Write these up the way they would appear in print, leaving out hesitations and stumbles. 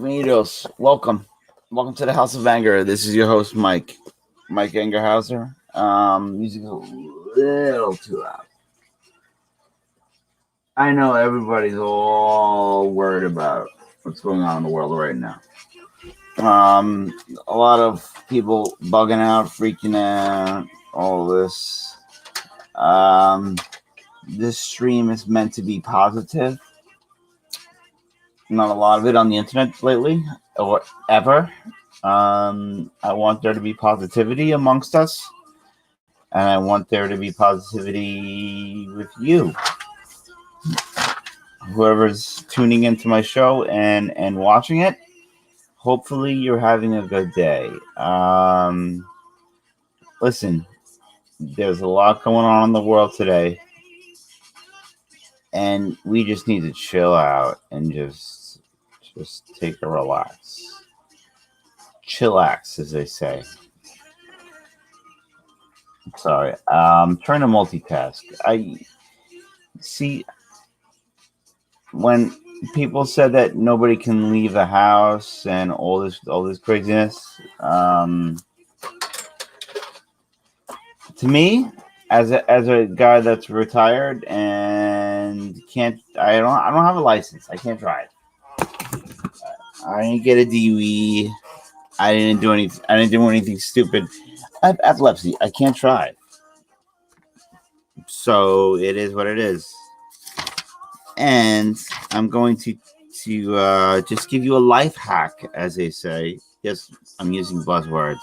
Bienvenidos. Welcome to the House of Anger. This is your host, Mike Angerhauser. Music's a little too loud. I know everybody's all worried about what's going on in the world right now. A lot of people bugging out, freaking out, all this. This stream is meant to be positive. Not a lot of it on the internet lately or ever. I want there to be positivity amongst us, and I want there to be positivity with you, whoever's tuning into my show and watching it. Hopefully you're having a good day. Listen, there's a lot going on in the world today, and we just need to chill out and just take a relax. Chillax, as they say. Sorry. Trying to multitask. I see when people said that nobody can leave the house and all this craziness. To me, as a guy that's retired and I don't have a license. I can't drive. I didn't get a DUI. I didn't do anything stupid. I have epilepsy. I can't drive. So it is what it is. And I'm going to just give you a life hack, as they say. Yes, I'm using buzzwords.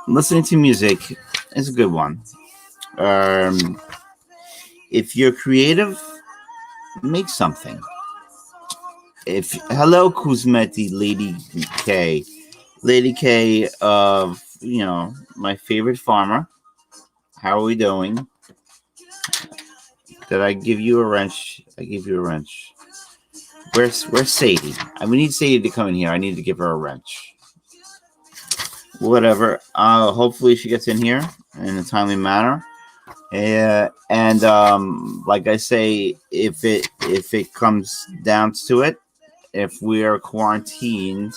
Listening to music is a good one. If you're creative, make something. Hello, Kuzmeti, Lady K of my favorite farmer. How are we doing? Did I give you a wrench? I gave you a wrench. Where's Sadie? We need Sadie to come in here. I need to give her a wrench. Whatever. Hopefully she gets in here in a timely manner. And like I say, if it comes down to it, if we are quarantined,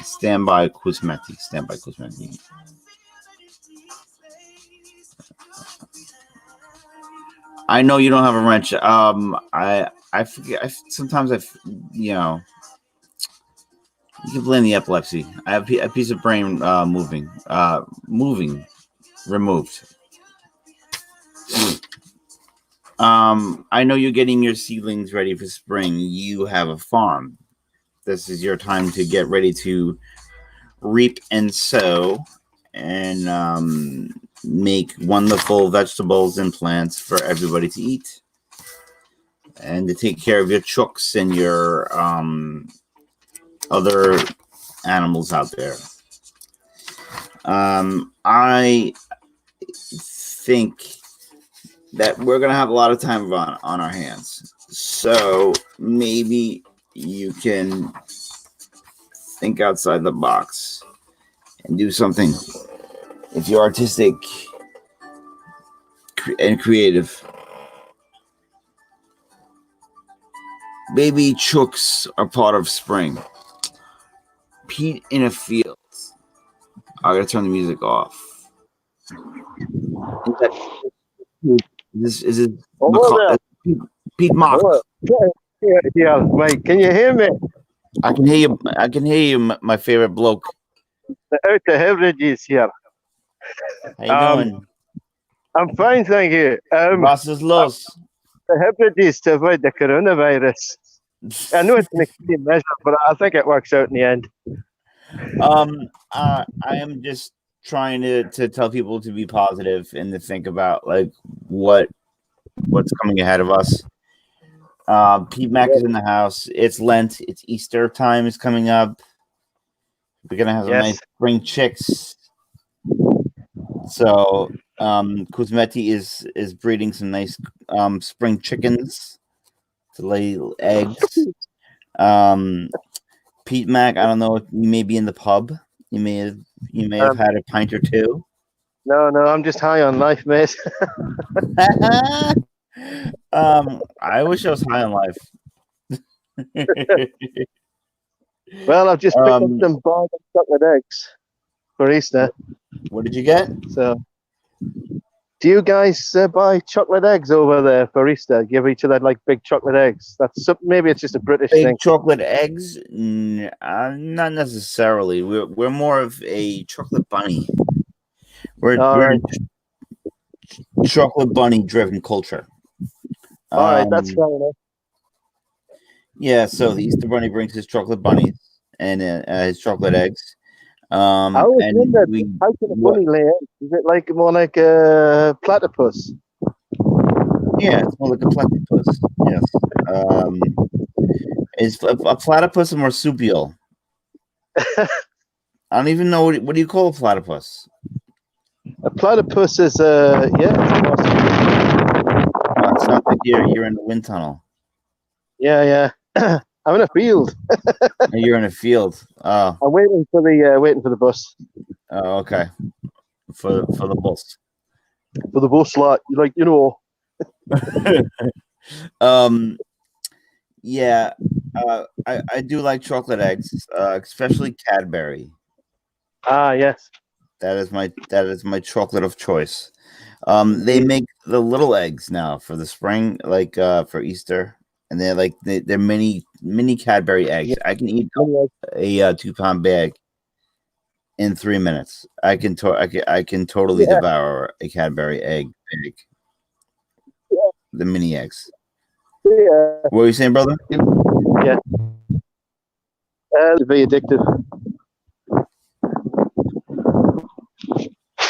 stand by Kuzmeti. I know you don't have a wrench. I forget. Sometimes you can blame the epilepsy. I have a piece of brain removed. I know you're getting your seedlings ready for spring. You have a farm. This is your time to get ready to reap and sow and make wonderful vegetables and plants for everybody to eat, and to take care of your chooks and your other animals out there. I think that we're going to have a lot of time on our hands. So maybe you can think outside the box and do something. If you're artistic and creative, baby chooks are part of spring. Pete in a field. I gotta turn the music off. Is it Pete Mock? Yeah, Mike, can you hear me? I can hear you, my favorite bloke. Out the Hebrides here. How you doing? I'm fine, thank you. Boss is los. The Hebrides to avoid the coronavirus. I know it's an extreme measure, but I think it works out in the end. I am just trying to tell people to be positive and to think about like what's coming ahead of us. Pete Mac is in the house. It's Lent. It's Easter time is coming up. We're gonna have some nice spring chicks. So Kuzmeti is breeding some nice spring chickens to lay eggs. Pete Mac, I don't know if you may be in the pub. You may have had a pint or two. No, I'm just high on life, mate. I wish I was high on life. Well, I've just picked up Um, some bars of chocolate eggs for Easter. what did you get? So, do you guys buy chocolate eggs over there for Easter? Give each other like big chocolate eggs. Maybe it's just a British Big thing. chocolate eggs? Not necessarily. We're more of a chocolate bunny. All We're right, chocolate bunny driven culture. all right, that's Um, fair enough. yeah, so the Easter bunny brings his chocolate bunnies and his chocolate eggs. I always And wondered, we how can a what? bunny lay eggs? Is it like more like a platypus? Yeah, it's more like a platypus. Yes. Is a platypus a marsupial? I don't even know what do you call a platypus? A platypus is It sounds like you're in the wind tunnel. yeah. I'm in a field. You're in a field. Oh, I'm waiting for the bus. Okay. For the bus. For the bus, like Yeah. I do like chocolate eggs, especially Cadbury. Yes. That is my chocolate of choice. They make the little eggs now for the spring, like for Easter, and they're mini Cadbury eggs. Yeah. I can eat a 2-pound bag in 3 minutes. I can totally devour a Cadbury egg bag. Yeah. The mini eggs. Yeah. What were you saying, brother? Yeah. It'd be addictive.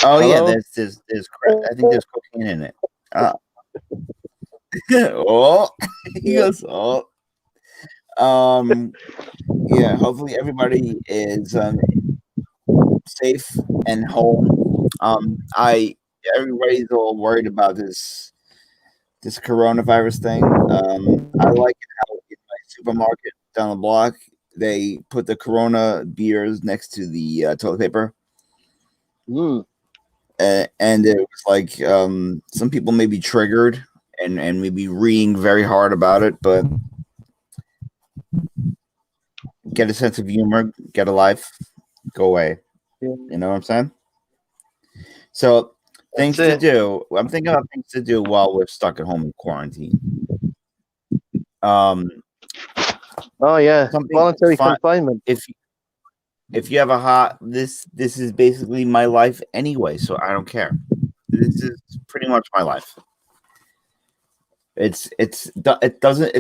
Oh yeah, Hello? there's I think there's cocaine in it. Oh, he goes. Oh, yeah. Hopefully everybody is safe and home. Everybody's all worried about this coronavirus thing. I like it how in my supermarket down the block they put the Corona beers next to the toilet paper. Mm. And it was like some people may be triggered and maybe reading very hard about it, but get a sense of humor, get a life, go away. Yeah. You know what I'm saying? So things to do. I'm thinking about things to do while we're stuck at home in quarantine. Oh yeah, voluntary confinement. If you have a hot, this is basically my life anyway, so I don't care. This is pretty much my life. It's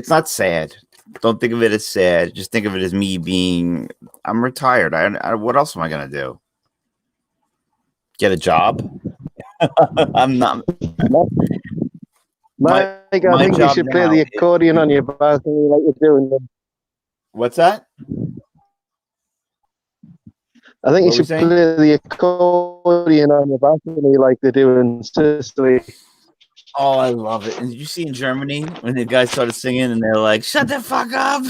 not sad. Don't think of it as sad. Just think of it as me being. I'm retired. What else am I gonna do? Get a job? I'm not. Mike, I think you should play the accordion on your balcony like you're doing. What's that? I think you should play the accordion on your balcony like they do in Sicily. Oh, I love it. And did you see in Germany when the guys started singing and they're like, shut the fuck up.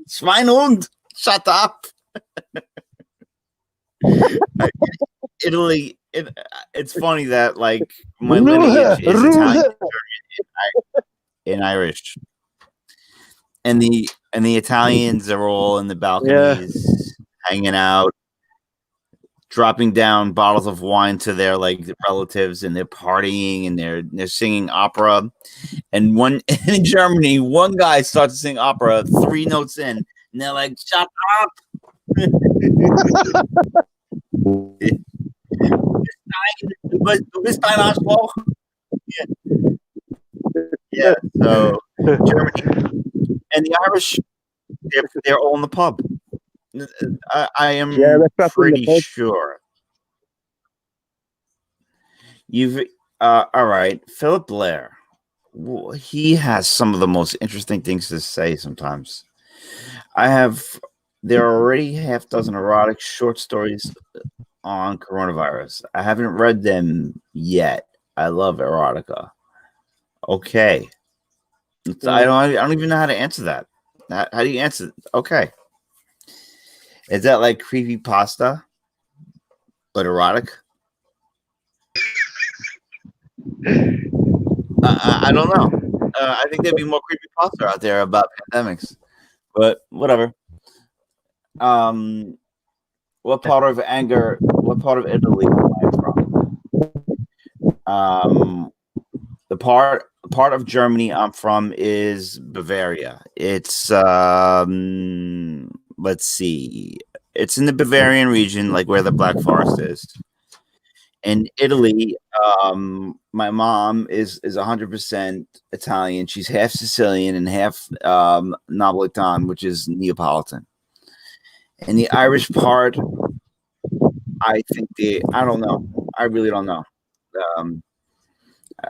Schweinhund, shut up. Italy, it's funny that like my lineage is Italian and Irish. And the Italians are all in the balconies hanging out, dropping down bottles of wine to their like relatives, and they're partying and they're singing opera. And in Germany, one guy starts to sing opera 3 notes in, and they're like, "Shut up!" Yeah. So Germany and the Irish, they're all in the pub. I am pretty sure. You've all right, Philip Blair. He has some of the most interesting things to say sometimes. There are already half dozen erotic short stories on coronavirus. I haven't read them yet. I love erotica. Okay. I don't even know how to answer that. How do you answer? Okay. Is that like creepy pasta, but erotic? I don't know. I think there'd be more creepypasta out there about pandemics, but whatever. What part of anger? What part of Italy am I from? The part of Germany I'm from is Bavaria. It's let's see. It's in the Bavarian region, like where the Black Forest is. In Italy, my mom is 100% Italian. She's half Sicilian and half Napolitan, which is Neapolitan. And the Irish part, I don't know. I really don't know.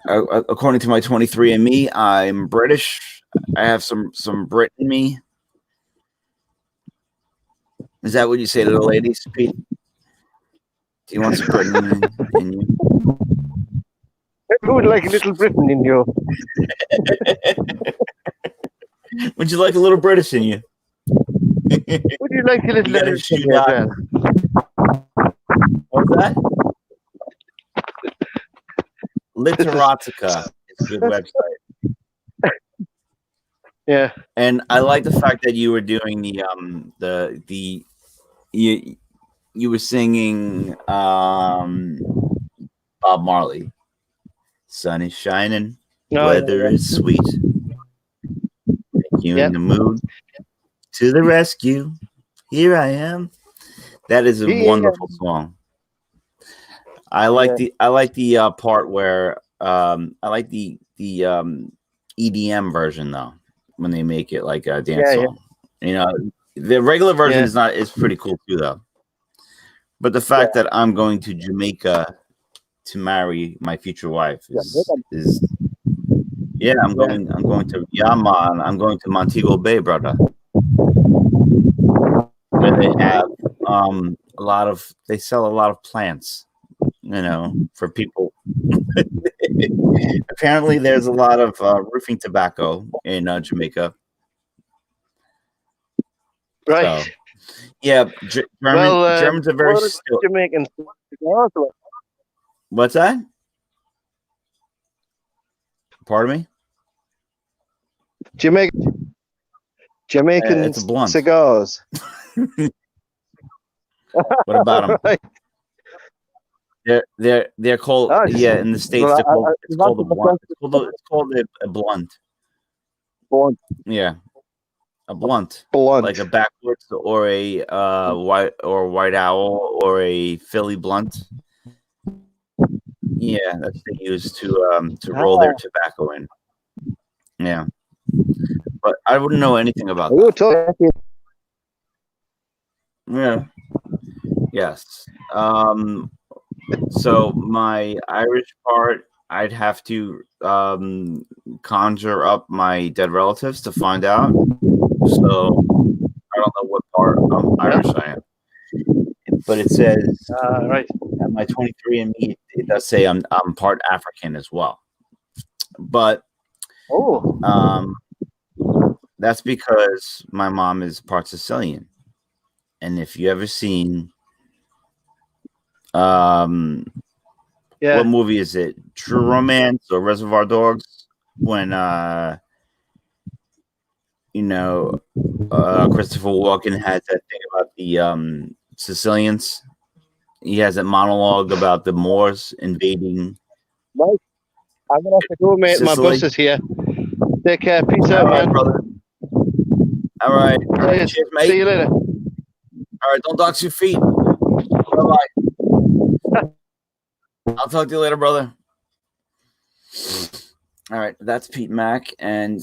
According to my 23andMe, I'm British. I have some Brit in me. Is that what you say to the ladies, Pete? Do you want some Britain in you? Who would like a little Britain in you? Would you like a little British in you? Would you like a little You gotta British in shoot you as out. well? What's that? Literatica is a good website. Yeah. And I like the fact that you were doing you were singing Bob Marley. Sun is shining, weather is sweet. Make you in the mood. To the rescue, here I am. That is a wonderful song. I like the part where I like the EDM version though, when they make it like a dance song. You know, the regular version is pretty cool too though. But the fact that I'm going to Jamaica to marry my future wife is I'm going to Yaman. I'm going to Montego Bay, brother. Where they have they sell a lot of plants, you know, for people. Apparently there's a lot of roofing tobacco in Jamaica. Right. So, yeah, Germans are very still. Jamaicans. What's that? Pardon me? Jamaican it's a blunt. cigars. What about them? Right. They're called in the States it's called a blunt. It's called a blunt. Blunt. Yeah. A blunt. Blunt. Like a backwoods or a white owl or a Philly blunt. Yeah, that's they use to roll their tobacco in. Yeah. But I wouldn't know anything about that. Yeah. Yes. So my Irish part, I'd have to conjure up my dead relatives to find out. So I don't know what part of Irish I am. But it says right. at my 23andMe, it does say I'm part African as well. But that's because my mom is part Sicilian. And if you ever seen what movie is it? True Romance or Reservoir Dogs? When Christopher Walken has that thing about the Sicilians. He has a monologue about the Moors invading. Right. I'm gonna have to go, mate. Sicily. My bus is here. Take care. Peace out, man. Brother. All right. Cheers, mate. See you later. All right. Don't dox your feet. Bye-bye. I'll talk to you later, brother. All right. That's Pete Mack, and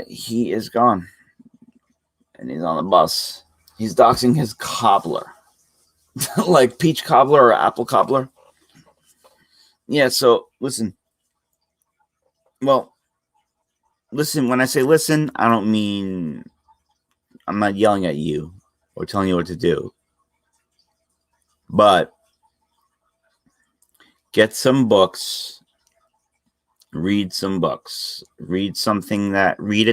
he is gone. And he's on the bus. He's doxing his cobbler. Like peach cobbler or apple cobbler. Yeah, so listen. Well, listen, when I say listen, I don't mean I'm not yelling at you or telling you what to do. But get some books, read some books, read something that read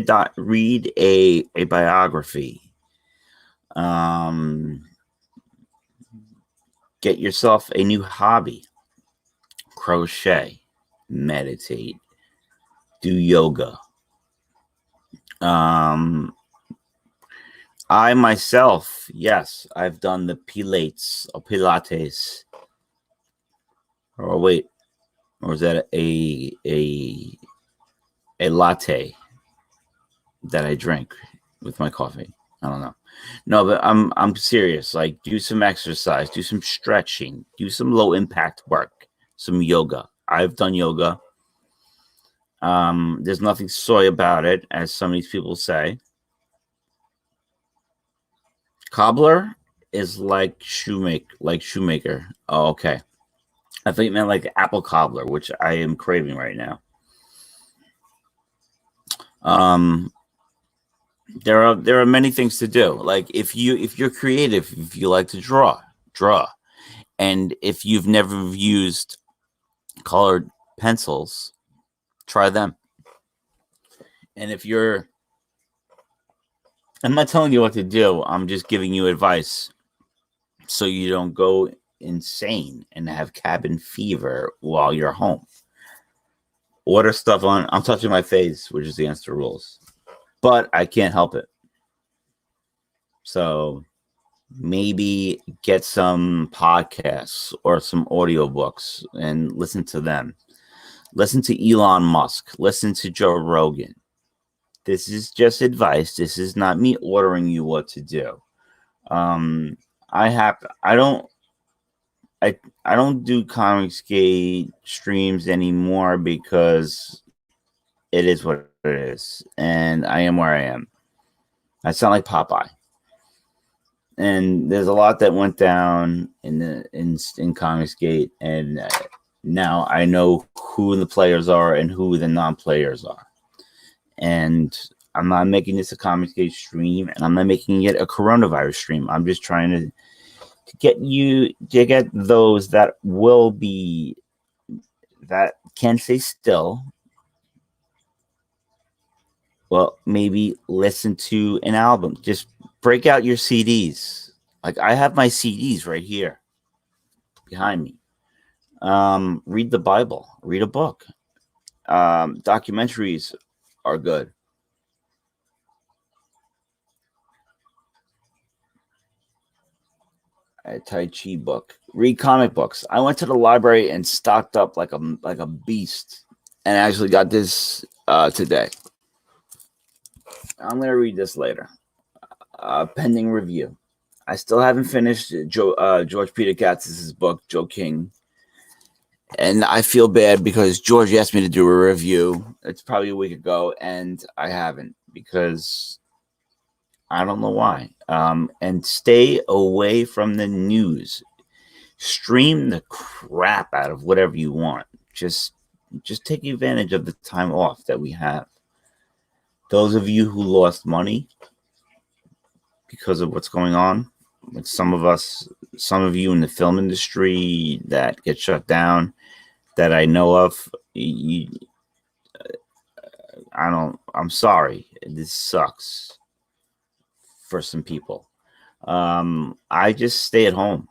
a biography. Get yourself a new hobby. Crochet, meditate, do yoga. I myself, yes, I've done the Pilates or Pilates. Or wait, or is that a latte that I drink with my coffee? I don't know. No, but I'm serious. Like, do some exercise, do some stretching, do some low impact work, some yoga. I've done yoga. There's nothing soy about it, as some of these people say. Cobbler is like shoemaker. Oh, okay. I thought you meant like apple cobbler, which I am craving right now. There are many things to do. Like if you're creative, if you like to draw. And if you've never used colored pencils, try them. And if you're I'm not telling you what to do, I'm just giving you advice so you don't go insane and have cabin fever while you're home. Order stuff on I'm touching my face, which is against the rules. But I can't help it. So maybe get some podcasts or some audiobooks and listen to them. Listen to Elon Musk. Listen to Joe Rogan. This is just advice. This is not me ordering you what to do. I don't do Comicsgate streams anymore because it is what it is, and I am where I am. I sound like Popeye. And there's a lot that went down in Comicsgate, and now I know who the players are and who the non-players are. And I'm not making this a Comicsgate stream, and I'm not making it a coronavirus stream. I'm just trying to get those that can stay still. Well, maybe listen to an album. Just break out your CDs. Like I have my CDs right here behind me. Read the Bible. Read a book. Documentaries are good. A Tai Chi book. Read comic books. I went to the library and stocked up like a beast, and I actually got this today. I'm gonna read this later. Pending review. I still haven't finished George Peter Katz's book, Joe King. And I feel bad because George asked me to do a review. It's probably a week ago, and I haven't because I don't know why. And stay away from the news. Stream the crap out of whatever you want. Just take advantage of the time off that we have. Those of you who lost money because of what's going on, like some of you in the film industry that get shut down that I know of, I'm sorry. This sucks for some people. I just stay at home,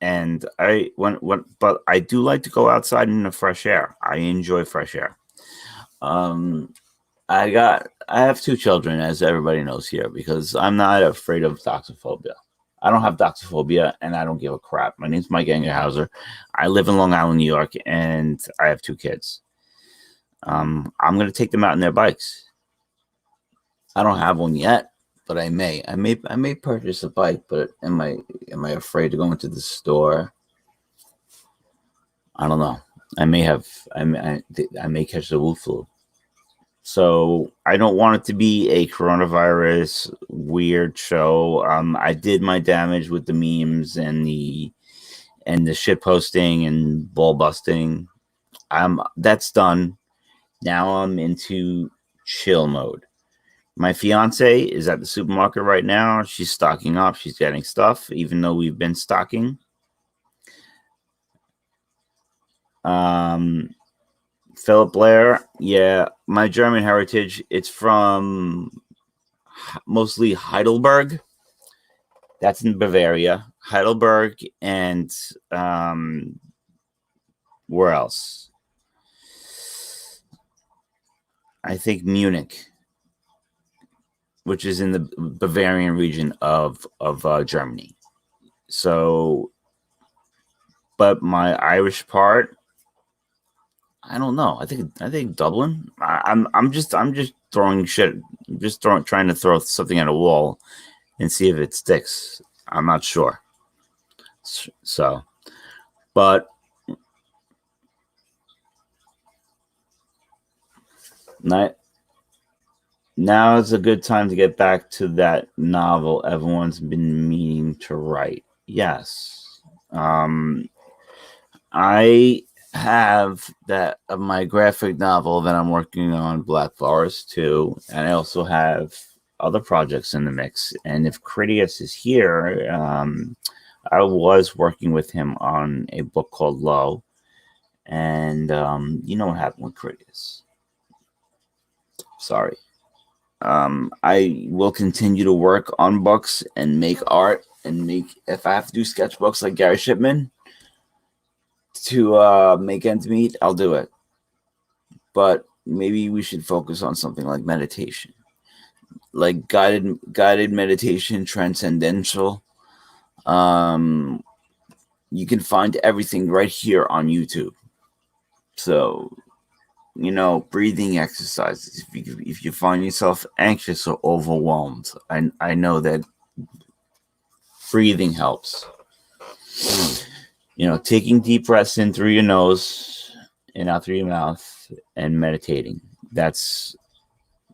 and but I do like to go outside in the fresh air. I enjoy fresh air. I have 2 children, as everybody knows here, because I'm not afraid of doxophobia. I don't have doxophobia, and I don't give a crap. My name's Mike Engerhauser. I live in Long Island, New York, and I have 2 kids. I'm going to take them out on their bikes. I don't have one yet, but I may. I may purchase a bike, but am I afraid to go into the store? I don't know. I may catch the Wu flu. So I don't want it to be a coronavirus weird show. I did my damage with the memes and the shit posting and ball busting. That's done. Now I'm into chill mode. My fiance is at the supermarket right now. She's stocking up. She's getting stuff, even though we've been stocking. Philip Blair, yeah, my German heritage, it's from mostly Heidelberg. That's in Bavaria. Heidelberg and where else? I think Munich, which is in the Bavarian region of Germany. So, but my Irish part, I don't know. I think Dublin. I'm just throwing shit. Trying to throw something at a wall and see if it sticks. I'm not sure. So, but now is a good time to get back to that novel everyone's been meaning to write. Yes. I have that of my graphic novel that I'm working on, Black Forest 2, and I also have other projects in the mix. And if Critias is here, I was working with him on a book called Low, and you know what happened with Critias. Sorry. I will continue to work on books and make art and if I have to do sketchbooks like Gary Shipman to make ends meet, I'll do it. But maybe we should focus on something like meditation, like guided meditation, transcendental. You can find everything right here on YouTube. So, breathing exercises. If you find yourself anxious or overwhelmed, I know that breathing helps. Taking deep breaths in through your nose and out through your mouth and meditating. That's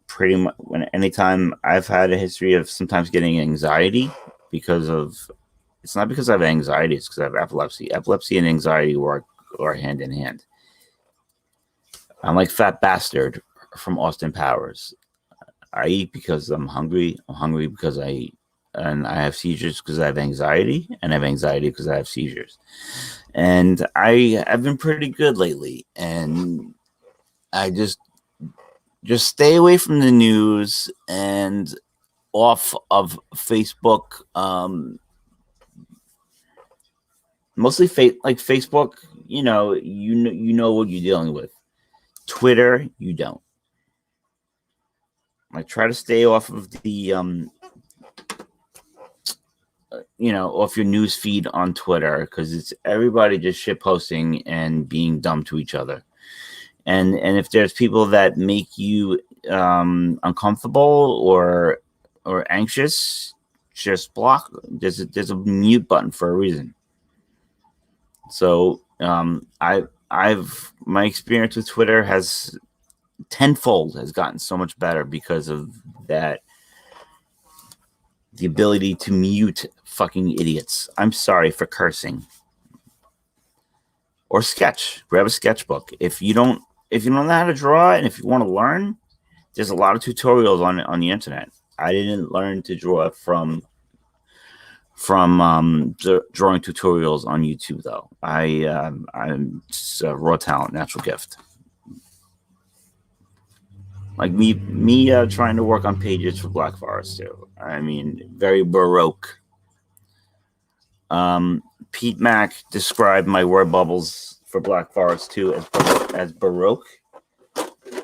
pretty much anytime I've had a history of sometimes getting anxiety it's not because I have anxiety, it's because I have epilepsy. Epilepsy and anxiety are hand in hand. I'm like Fat Bastard from Austin Powers. I eat because I'm hungry. I'm hungry because I eat. And I have seizures because I have anxiety, and I have anxiety because I have seizures. And I've been pretty good lately, and I just stay away from the news and off of Facebook. Mostly like Facebook. You know what you're dealing with. Twitter, you don't. I try to stay off of the off your news feed on Twitter, because it's everybody just shit posting and being dumb to each other. And if there's people that make you uncomfortable or anxious, just block. There's a mute button for a reason. So I've my experience with Twitter has tenfold has gotten so much better because of that. The ability to mute fucking idiots. I'm sorry for cursing. Or sketch. Grab a sketchbook. If you don't know how to draw and if you want to learn, there's a lot of tutorials on the internet. I didn't learn to draw from drawing tutorials on YouTube though. I'm just a raw talent, natural gift. Like me trying to work on pages for Black Forest too. I mean, very Baroque. Pete Mack described my word bubbles for Black Forest 2 as Baroque,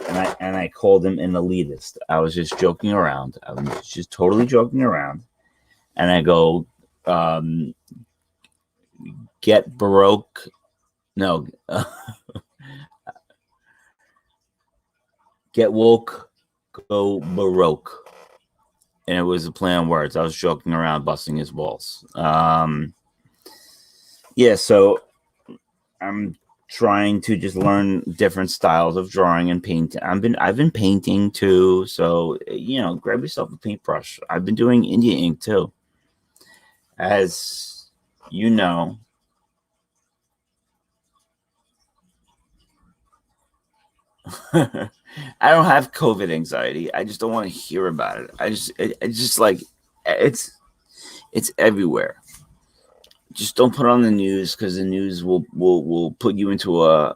and I called him an elitist. I was just joking around. I was just totally joking around, and I go, get Baroque. No. Get woke, go Baroque. And it was a play on words. I was joking around, busting his balls. So I'm trying to just learn different styles of drawing and painting. I've been painting too, so grab yourself a paintbrush. I've been doing India ink too. As you know, I don't have COVID anxiety. I just don't want to hear about it. It's just like it's everywhere. Just don't put it on the news, because the news will put you into a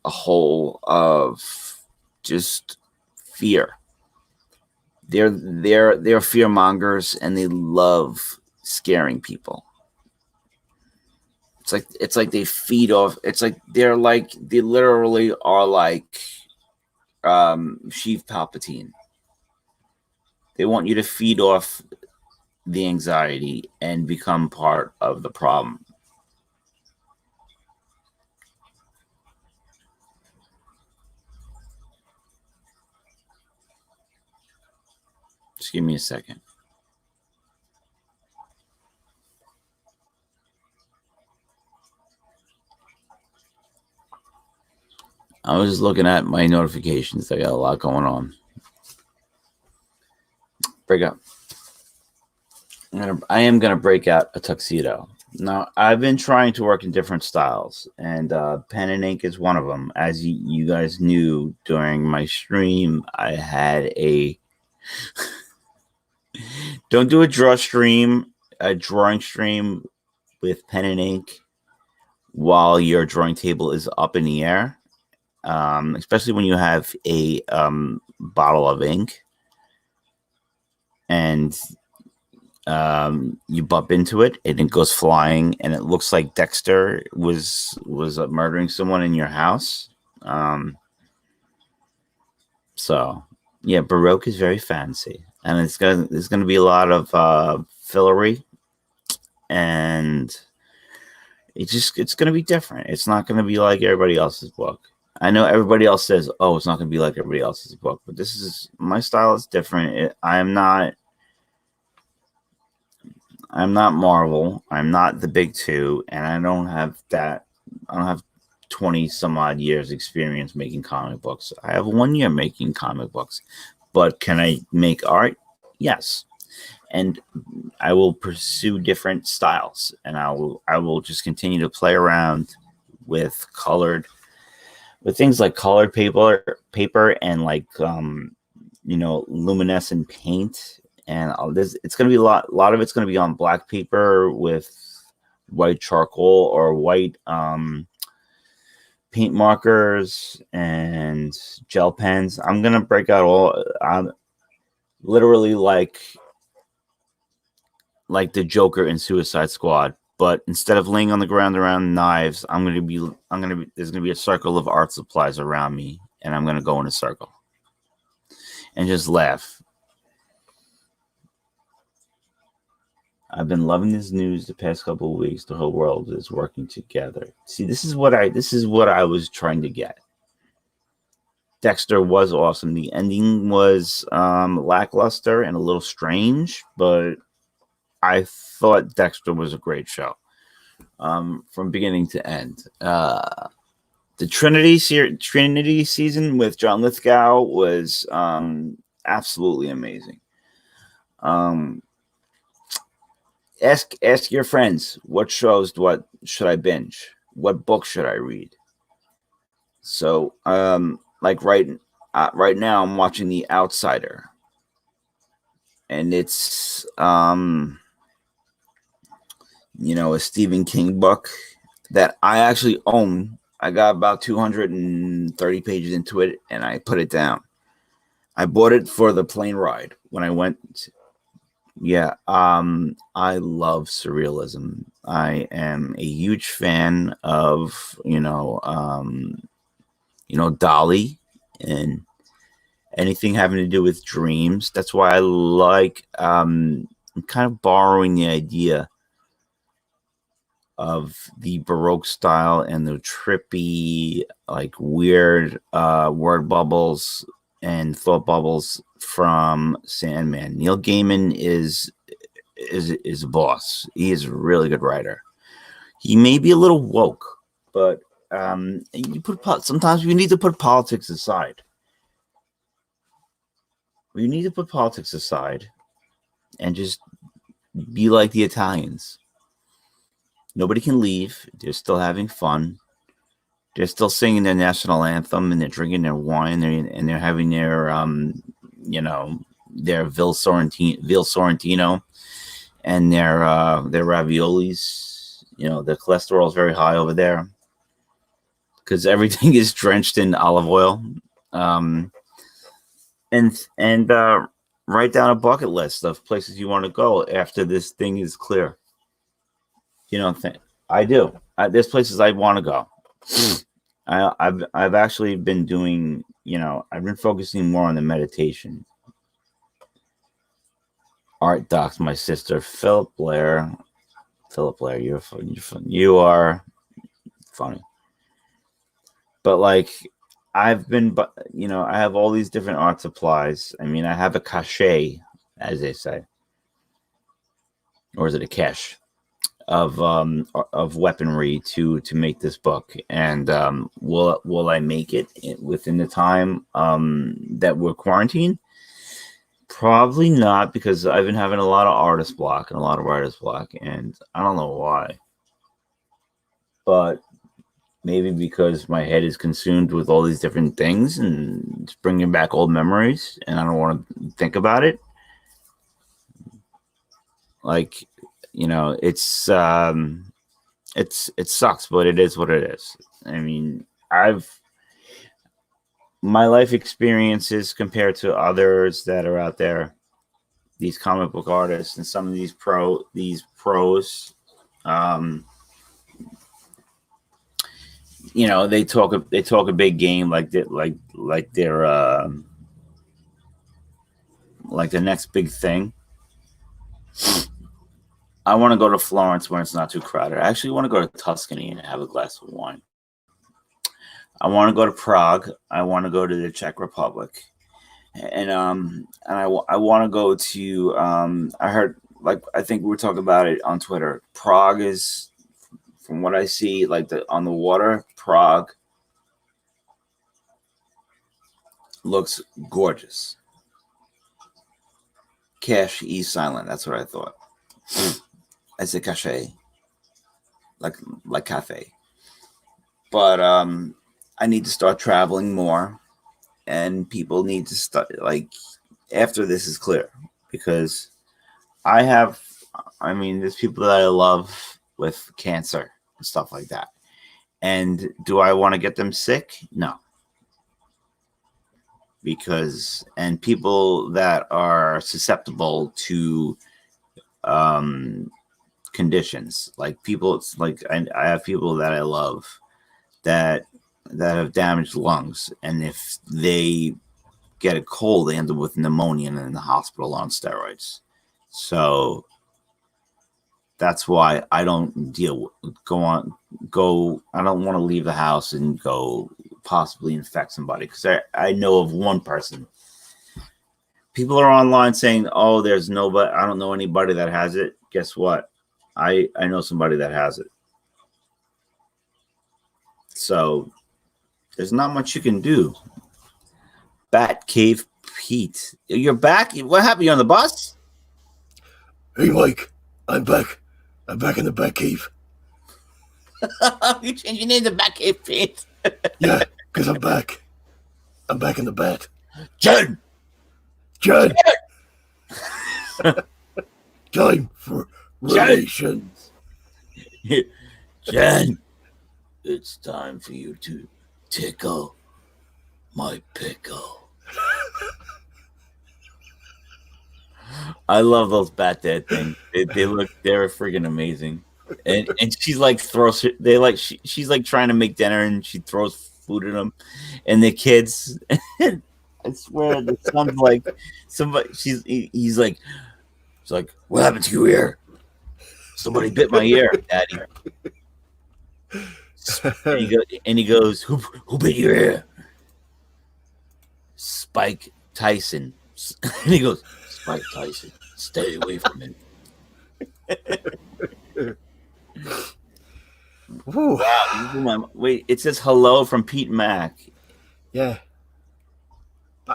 hole of just fear. They're fear mongers, and they love scaring people. It's like they feed off. It's like they literally are like Sheev Palpatine. They want you to feed off the anxiety and become part of the problem. Just give me a second. I was just looking at my notifications. I got a lot going on. Break up. I am gonna break out a tuxedo. Now, I've been trying to work in different styles, and pen and ink is one of them. As you guys knew during my stream, I had a don't do a drawing stream with pen and ink while your drawing table is up in the air, especially when you have a bottle of ink and you bump into it and it goes flying and it looks like Dexter was murdering someone in your house. So yeah, Baroque is very fancy, and there's gonna be a lot of fillery, and it's gonna be different. It's not gonna be like everybody else's book. I know everybody else says, "Oh, it's not gonna be like everybody else's book," but this is my style is different. I'm not Marvel. I'm not the big two, and I don't have 20 some odd years experience making comic books. I have 1 year making comic books, but can I make art? Yes. And I will pursue different styles, and I will just continue to play around with things like colored paper and like luminescent paint. And it's going to be a lot of it's going to be on black paper with white charcoal or white paint markers and gel pens. I'm going to break out all literally like the Joker in Suicide Squad, but instead of laying on the ground around knives, there's going to be a circle of art supplies around me, and I'm going to go in a circle and just laugh. I've been loving this news the past couple of weeks. The whole world is working together. See, this is what I was trying to get. Dexter was awesome. The ending was lackluster and a little strange, but I thought Dexter was a great show from beginning to end. The Trinity season with John Lithgow was absolutely amazing. Ask your friends what shows should I binge? What book should I read? So like right now I'm watching The Outsider, and it's a Stephen King book that I actually own. I got about 230 pages into it, and I put it down. I bought it for the plane ride when I went. Yeah, I love surrealism. I am a huge fan of Dali and anything having to do with dreams. That's why I like I'm kind of borrowing the idea of the Baroque style and the trippy, like weird word bubbles and thought bubbles from Sandman. Neil Gaiman is a boss. He is a really good writer. He may be a little woke, but sometimes we need to put politics aside. We need to put politics aside and just be like the Italians. Nobody can leave. They're still having fun. They're still singing their national anthem, and they're drinking their wine, and they're having their their Vil Sorrentino and their raviolis. The cholesterol is very high over there because everything is drenched in olive oil. And write down a bucket list of places you want to go after this thing is clear. I do. There's places I want to go. I've actually been doing I've been focusing more on the meditation. Art Docs, my sister, Philip Blair. Philip Blair, you're funny. You are funny. But like, I've been, I have all these different art supplies. I mean, I have a cachet, as they say, or is it a cache of weaponry to make this book? And will I make it within the time that we're quarantined? Probably not, because I've been having a lot of artist block and a lot of writer's block, and I don't know why. But maybe because my head is consumed with all these different things and it's bringing back old memories, and I don't want to think about it. Like, it sucks, but it is what it is. I mean, my life experiences compared to others that are out there, these comic book artists and some of these pros, they talk a big game like they're like the next big thing. I want to go to Florence when it's not too crowded. I actually want to go to Tuscany and have a glass of wine. I want to go to Prague. I want to go to the Czech Republic, and I want to go to. I heard, I think we were talking about it on Twitter. Prague is, from what I see, on the water. Prague looks gorgeous. Cash E silent. That's what I thought. I said cachet, like cafe. But I need to start traveling more, and people need to start, after this is clear, because there's people that I love with cancer and stuff like that. And do I want to get them sick? No. And people that are susceptible to conditions, I have people that I love that have damaged lungs, and if they get a cold, they end up with pneumonia and in the hospital on steroids. So that's why I don't I don't want to leave the house and go possibly infect somebody, because I know of one person. People are online saying, oh, there's nobody, I don't know anybody that has it. Guess what? I know somebody that has it. So there's not much you can do. Bat Cave Pete. You're back? What happened? You on the bus? Hey, Mike. I'm back. I'm back in the Bat Cave. You changed your name to Bat Cave Pete. Yeah, because I'm back. I'm back in the bat. Jen! Time for relations. Jen! It's time for you to tickle my pickle. I love those Bat Dad things. They're freaking amazing. And she's she's trying to make dinner, and she throws food at them, and the kids. I swear, the son's like somebody. He's like, what happened to your ear? Somebody bit my ear, Daddy. And he goes, who bit your ear? Spike Tyson. And he goes, Spike Tyson, stay away from him. Wow! Wait, it says hello from Pete Mac. Yeah.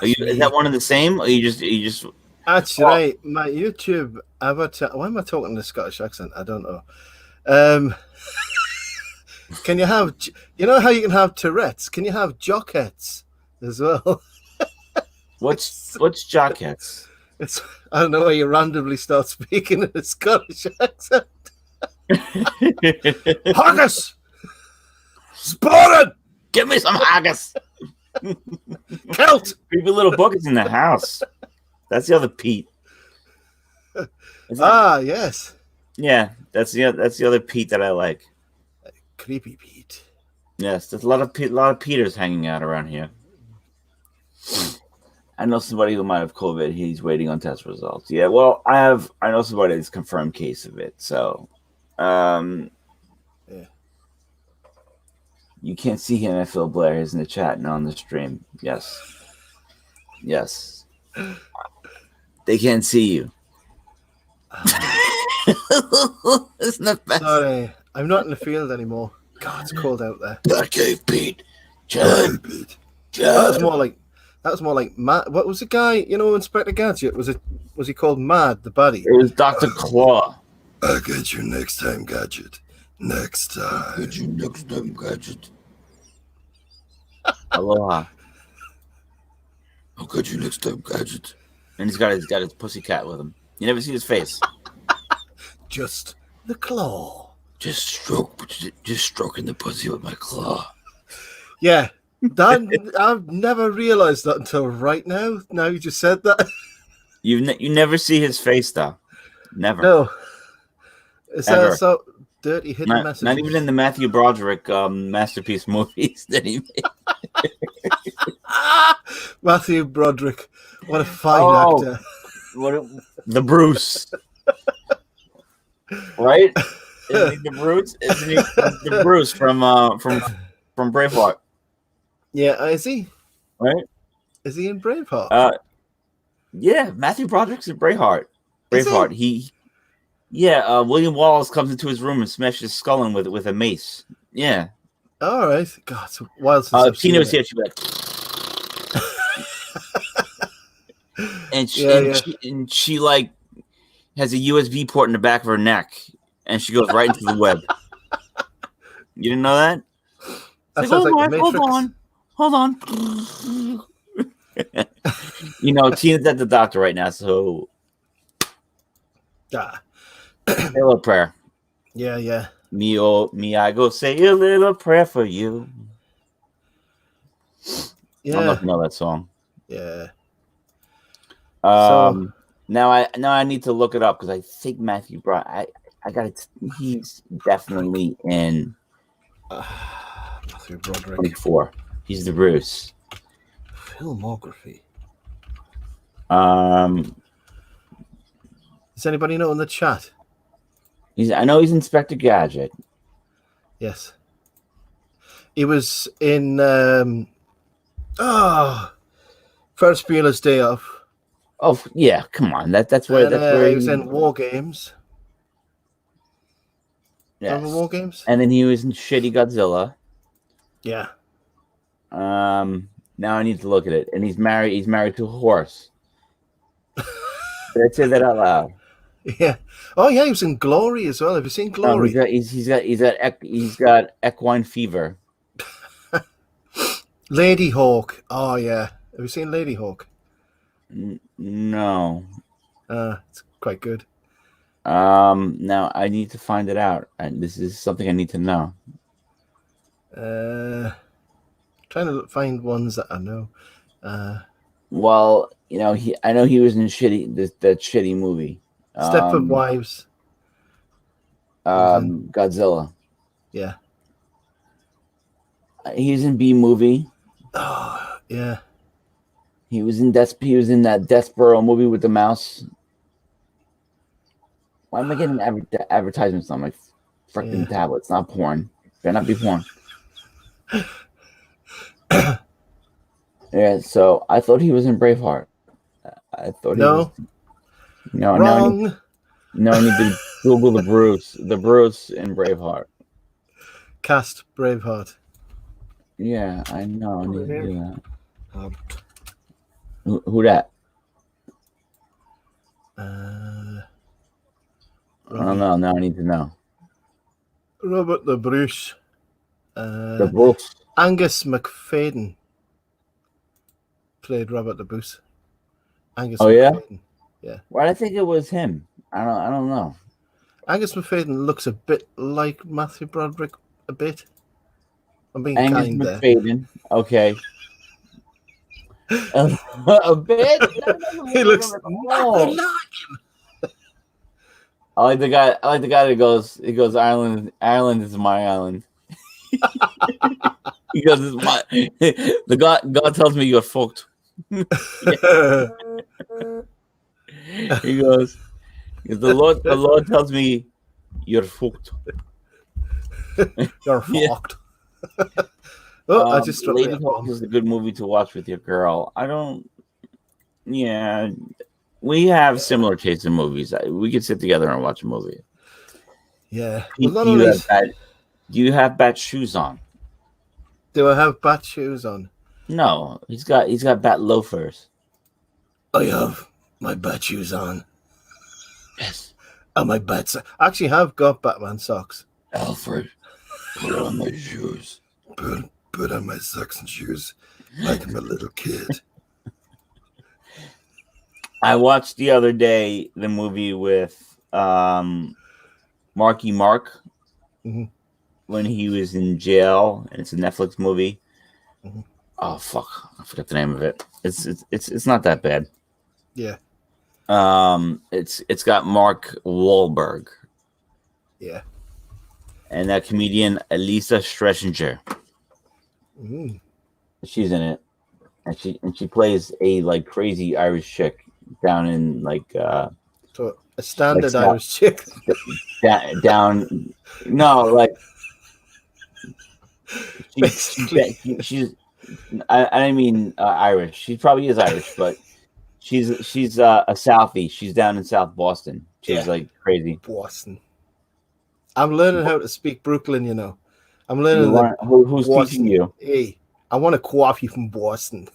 Is that one of the same? Or you just? That's right. My YouTube avatar. Why am I talking in a Scottish accent? I don't know. Can you have? You know how you can have Tourette's? Can you have Jockettes as well? What's Jockettes? I don't know why you randomly start speaking in a Scottish accent. Haggis! Spotted! Give me some haggis! Celt! Creepy little book is in the house. That's the other Pete. Yes. Yeah, that's the other Pete that I like. Creepy Pete. Yes, there's a lot of Peters hanging out around here. I know somebody who might have COVID. He's waiting on test results. Yeah, well, I know somebody that's confirmed case of it. So, Yeah. you can't see him at Phil Blair. He's in the chat and on the stream. Yes. They can't see you. Isn't that best? Sorry, I'm not in the field anymore. God, it's cold out there. Batcave Pete. John. That was more like Matt. What was the guy? You know, Inspector Gadget. Was he called Mad, the baddie? It was Dr. Claw. I'll get you next time, Gadget. Next time. I'll get you next time, Gadget. Aloha. I'll get you next time, Gadget. And he's got his pussycat with him. You never see his face. Just the claw. Just stroking the pussy with my claw. Yeah, that I've never realized that until right now. Now you just said that. You never see his face though. Never. No. Is Ever. that so dirty hidden messages? Not even in the Matthew Broderick masterpiece movies that he made. Matthew Broderick, what a fine actor. The Bruce. Right? Isn't he the Bruce? Isn't he the Bruce from Braveheart? Yeah, is he? Right? Is he in Braveheart? Yeah, Matthew Broderick's in Braveheart. Is he? Braveheart. William Wallace comes into his room and smashes his skull in with a mace. Yeah. All right. God, it's a while since I've seen Tina was it. here. She'd be like, and she like has a USB port in the back of her neck, and she goes right into the web. You didn't know that? That sounds like the Matrix. Hold on. You know, Tina's at the doctor right now, so Ah, say a little prayer. yeah. Me, I go say a little prayer for you. I don't know if you know that song. Yeah. Now I need to look it up because I think Matthew Broderick. I got it. He's definitely in Matthew Broderick. 24. He's the Bruce. Filmography. Does anybody know in the chat? I know he's Inspector Gadget. Yes. He was in Ferris Bueller's Day Off. Oh yeah, come on. That's where He was in War Games. Yes. Remember War Games? And then he was in Shitty Godzilla. Yeah. Now I need to look at it. And he's married to a horse. Did I say that out loud? Yeah. Oh yeah, he was in Glory as well. Have you seen Glory? He's got equine fever. Lady Hawk. Oh yeah. Have you seen Lady Hawk? No. It's quite good. Now I need to find it out. And this is something I need to know. Trying to find ones that I know. Well, you know, I know he was in that shitty movie. Stepford Wives. Godzilla. Yeah. He's in B movie. Oh yeah. He was in that Despereaux movie with the mouse. Why am I getting advertisements on my freaking tablet? It's not porn. Better not be porn. Yeah, so I thought he was in Braveheart. I thought he was. No, wrong. No, I need to Google the Bruce in Braveheart. Cast Braveheart. Yeah, I know. I need to do that. Who that? I don't know. Now I need to know. Robert the Bruce. The Bruce. Angus McFadden played Robert the Bruce. Angus. Oh McFadden. Yeah. Well, I think it was him. I don't know. Angus McFadden looks a bit like Matthew Broderick. A bit. I'm being Angus kind there. McFadden. Okay. A bit. He looks nothing like him. I like the guy that goes. He goes, Ireland is my island. He goes, it's my. The God tells me you're fucked. He goes, the Lord tells me you're fucked. You're Yeah. fucked. Oh, I just struck Lady that Hawk bomb. is a good movie to watch with your girl. I don't. Yeah, we have similar tastes in movies. We could sit together and watch a movie. Yeah. Do Well, not you only have bad? Do you have bad shoes on? do I have bat shoes on. No, he's got bad loafers. I have my bat shoes on. Yes, And my bats. I actually have got Batman socks. Alfred, put on my shoes. Put on my socks and shoes like I'm a little kid. I watched the other day the movie with Marky Mark Mhm. when he was in jail, and it's a Netflix movie. Mhm. Oh fuck, I forgot the name of it. It's not that bad. Yeah. It's got Mark Wahlberg Yeah. and that comedian Elisa Schlesinger. Mm. She's in it, and she plays a like crazy Irish chick down in like So a standard Like Irish chick. down. No, like Basically. she's. I didn't mean Irish. She probably is Irish, but she's a Southie. She's down in South Boston. She's Yeah. like crazy. Boston. I'm learning how to speak Brooklyn, you know. I'm learning Who's Boston. teaching you? Hey, I want a coffee from Boston.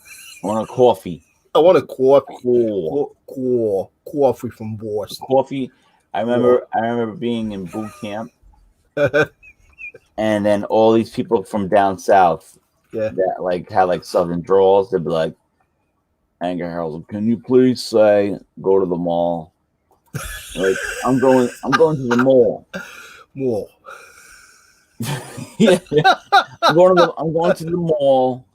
I want a coffee. I want a coffee. Cool. Coffee from Boston. Coffee. I remember being in boot camp, and then all these people from down south, Yeah. that like had like southern drawls. They'd be like, "Anger Harold, can you please say go to the mall?" Like I'm going to the mall. More. Yeah, I'm going to the mall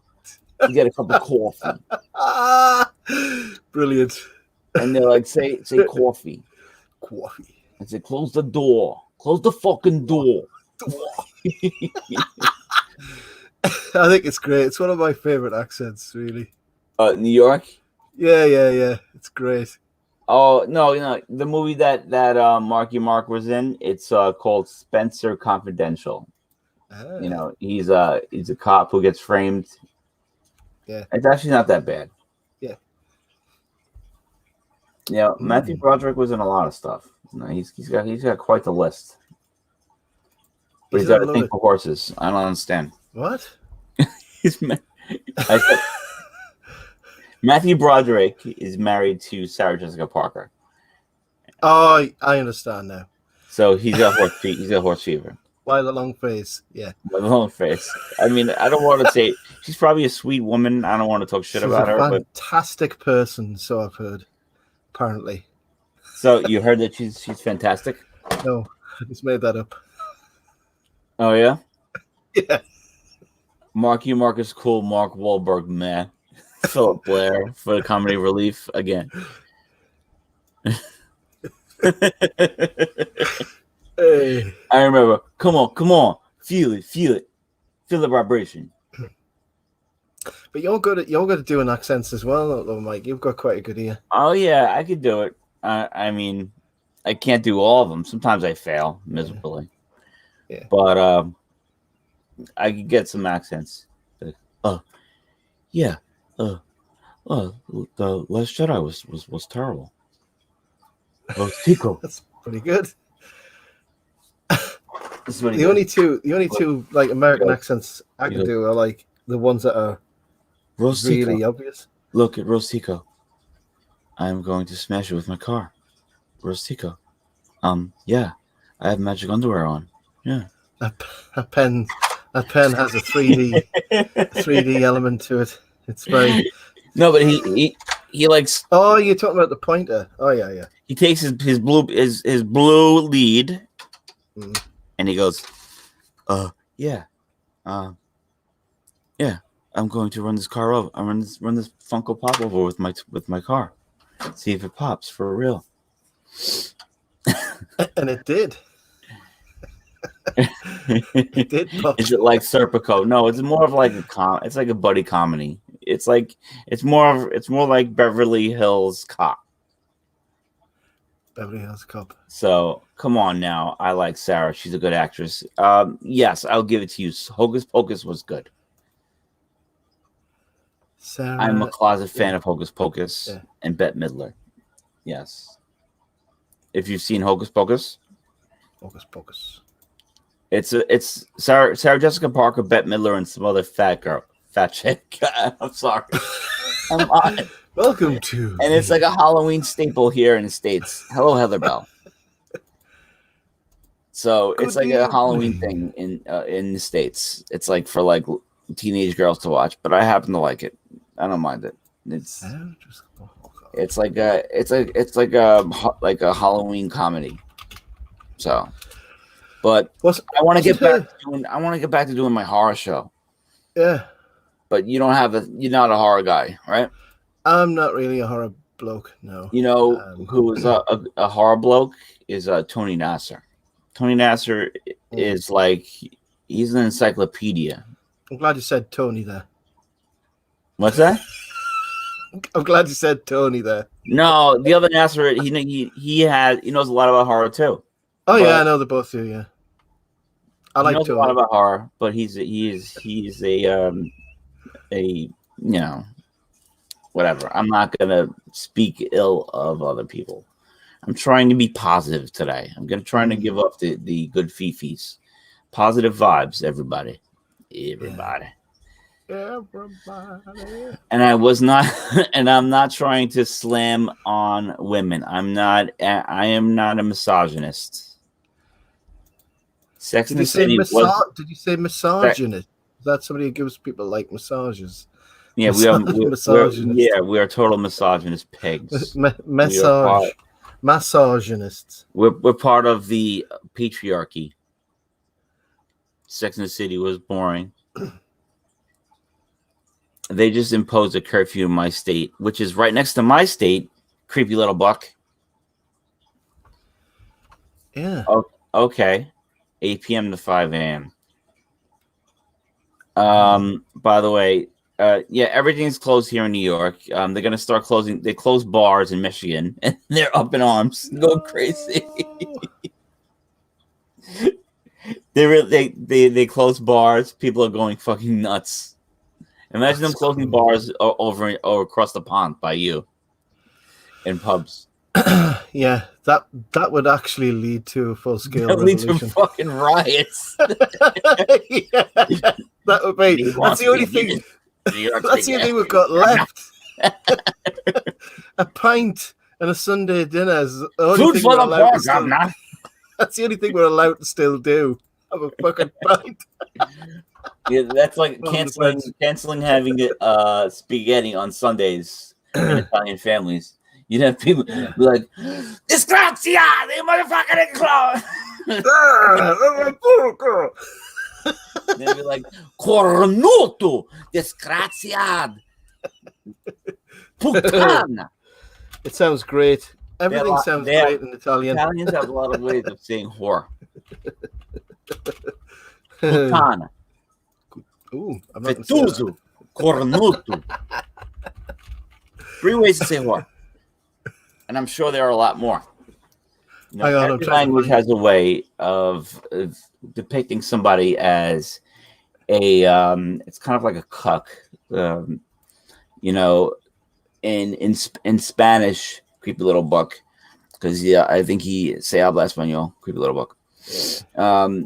to get a cup of coffee. Ah, brilliant. And they're like, say coffee. Coffee. I said, close the door. Close the fucking door. I think it's great. It's one of my favorite accents, really. New York. Yeah. It's great. Oh no, the movie that Marky Mark was in. It's called Spencer Confidential. Ah, You know, he's a cop who gets framed. Yeah. It's actually not that bad. Yeah. Yeah, Matthew Broderick was in a lot of stuff. No, he's got quite the list. But he's in a got a lot thing of- for horses. I don't understand. What? I said, Matthew Broderick is married to Sarah Jessica Parker, Oh, I understand now. so he's got horse fever. He's got horse fever. Why the long face? Yeah. With a long face. I mean, I don't want to say she's probably a sweet woman. I don't want to talk shit She's about a her. But fantastic person, so I've heard. Apparently. so you heard that she's fantastic. No, I just made that up. Oh yeah. Yeah. Marky Mark is cool. Mark Wahlberg, man. Philip Blair for the comedy relief again. Hey. I remember. Come on. Feel it. Feel the vibration. But you're good at doing accents as well, though, Mike. You've got quite a good ear. Oh yeah, I could do it. I mean, I can't do all of them. Sometimes I fail miserably. Yeah. But I could get some accents. Yeah. The Last Jedi was terrible. Tico. That's pretty good. This is what he The did. only two like American Yeah. accents I can Yeah. do are like the ones that are Rostico. really obvious. Look at Rostico. I'm going to smash it with my car. Rostico. Yeah. I have magic underwear on. Yeah. That pen has a 3D element to it. It's very. No, but he likes Oh, you're talking about the pointer. Oh yeah. he takes his blue lead Mm. and he goes, yeah. I'm going to run this car over. I'm run this Funko Pop over with my car. See if it pops for real. And it did. It did pop. Is it like Serpico? No, it's more of like it's like a buddy comedy. it's more like Beverly Hills Cop. Beverly Hills Cop. So come on now. I like Sarah. She's a good actress. Yes, I'll give it to you. Hocus Pocus was good. Sarah. I'm a closet fan of Hocus Pocus Yeah. and Bette Midler. Yes. If you've seen Hocus Pocus, Hocus Pocus. it's Sarah Jessica Parker, Bette Midler, and some other fat chick. I'm sorry. I'm on. Welcome to. And it's like a Halloween staple here in the States. Hello, Heather Bell. So it's like a Halloween thing in the States. It's like for like teenage girls to watch, but I happen to like it. I don't mind it. It's like a Halloween comedy. So, but I want to get back to doing my horror show. Yeah. But you're not a horror guy, right? I'm not really a horror bloke, no. You know who is a horror bloke is Tony Nasser. Tony Nasser is like he's an encyclopedia. I'm glad you said Tony there. What's that? I'm glad you said Tony there. No, the other Nasser he knows a lot about horror too. Oh yeah, I know they both do. Yeah, I like knows Tony. a lot about horror, but he's a whatever. I'm not gonna speak ill of other people. I'm trying to be positive today. I'm trying to give up the good fifis. Positive vibes, everybody. And I'm not trying to slam on women. I am not a misogynist. Did you say misogynist? Is that somebody who gives people like massages? Yeah, we are total misogynist pigs. Misogynists. We're part of the patriarchy. Sex and the City was boring. They just imposed a curfew in my state, which is right next to my state. Creepy little buck. Yeah. Oh, okay. 8 p.m. to 5 a.m. By the way, everything's closed here in New York. They're gonna start closing. They close bars in Michigan, and they're up in arms, going crazy. They close bars. People are going fucking nuts. Imagine them closing bars over or across the pond by you, in pubs. Yeah, that would actually lead to a full scale Lead revolution. to fucking riots. Yeah, that would be. That's the only thing. That's the only thing we've got left. A pint and a Sunday dinner is the only Food thing for we're the allowed poor, to still, governor. That's the only thing we're allowed to still do. Have a fucking pint. Yeah, that's like canceling having spaghetti on Sundays in Italian families. You'd have people be like, "Disgrazia, they motherfucking close." They'd be like, "Cornuto, disgraziad, puttana." It sounds great. Everything sounds great in Italian. Italians have a lot of ways of saying whore. Puttana. Ooh, I'm not gonna say that. Fettuso, cornuto. 3 ways to say whore. And I'm sure there are a lot more. Every language has a way of depicting somebody as a it's kind of like a cuck. In Spanish, creepy little buck. Because I think se habla español, creepy little buck.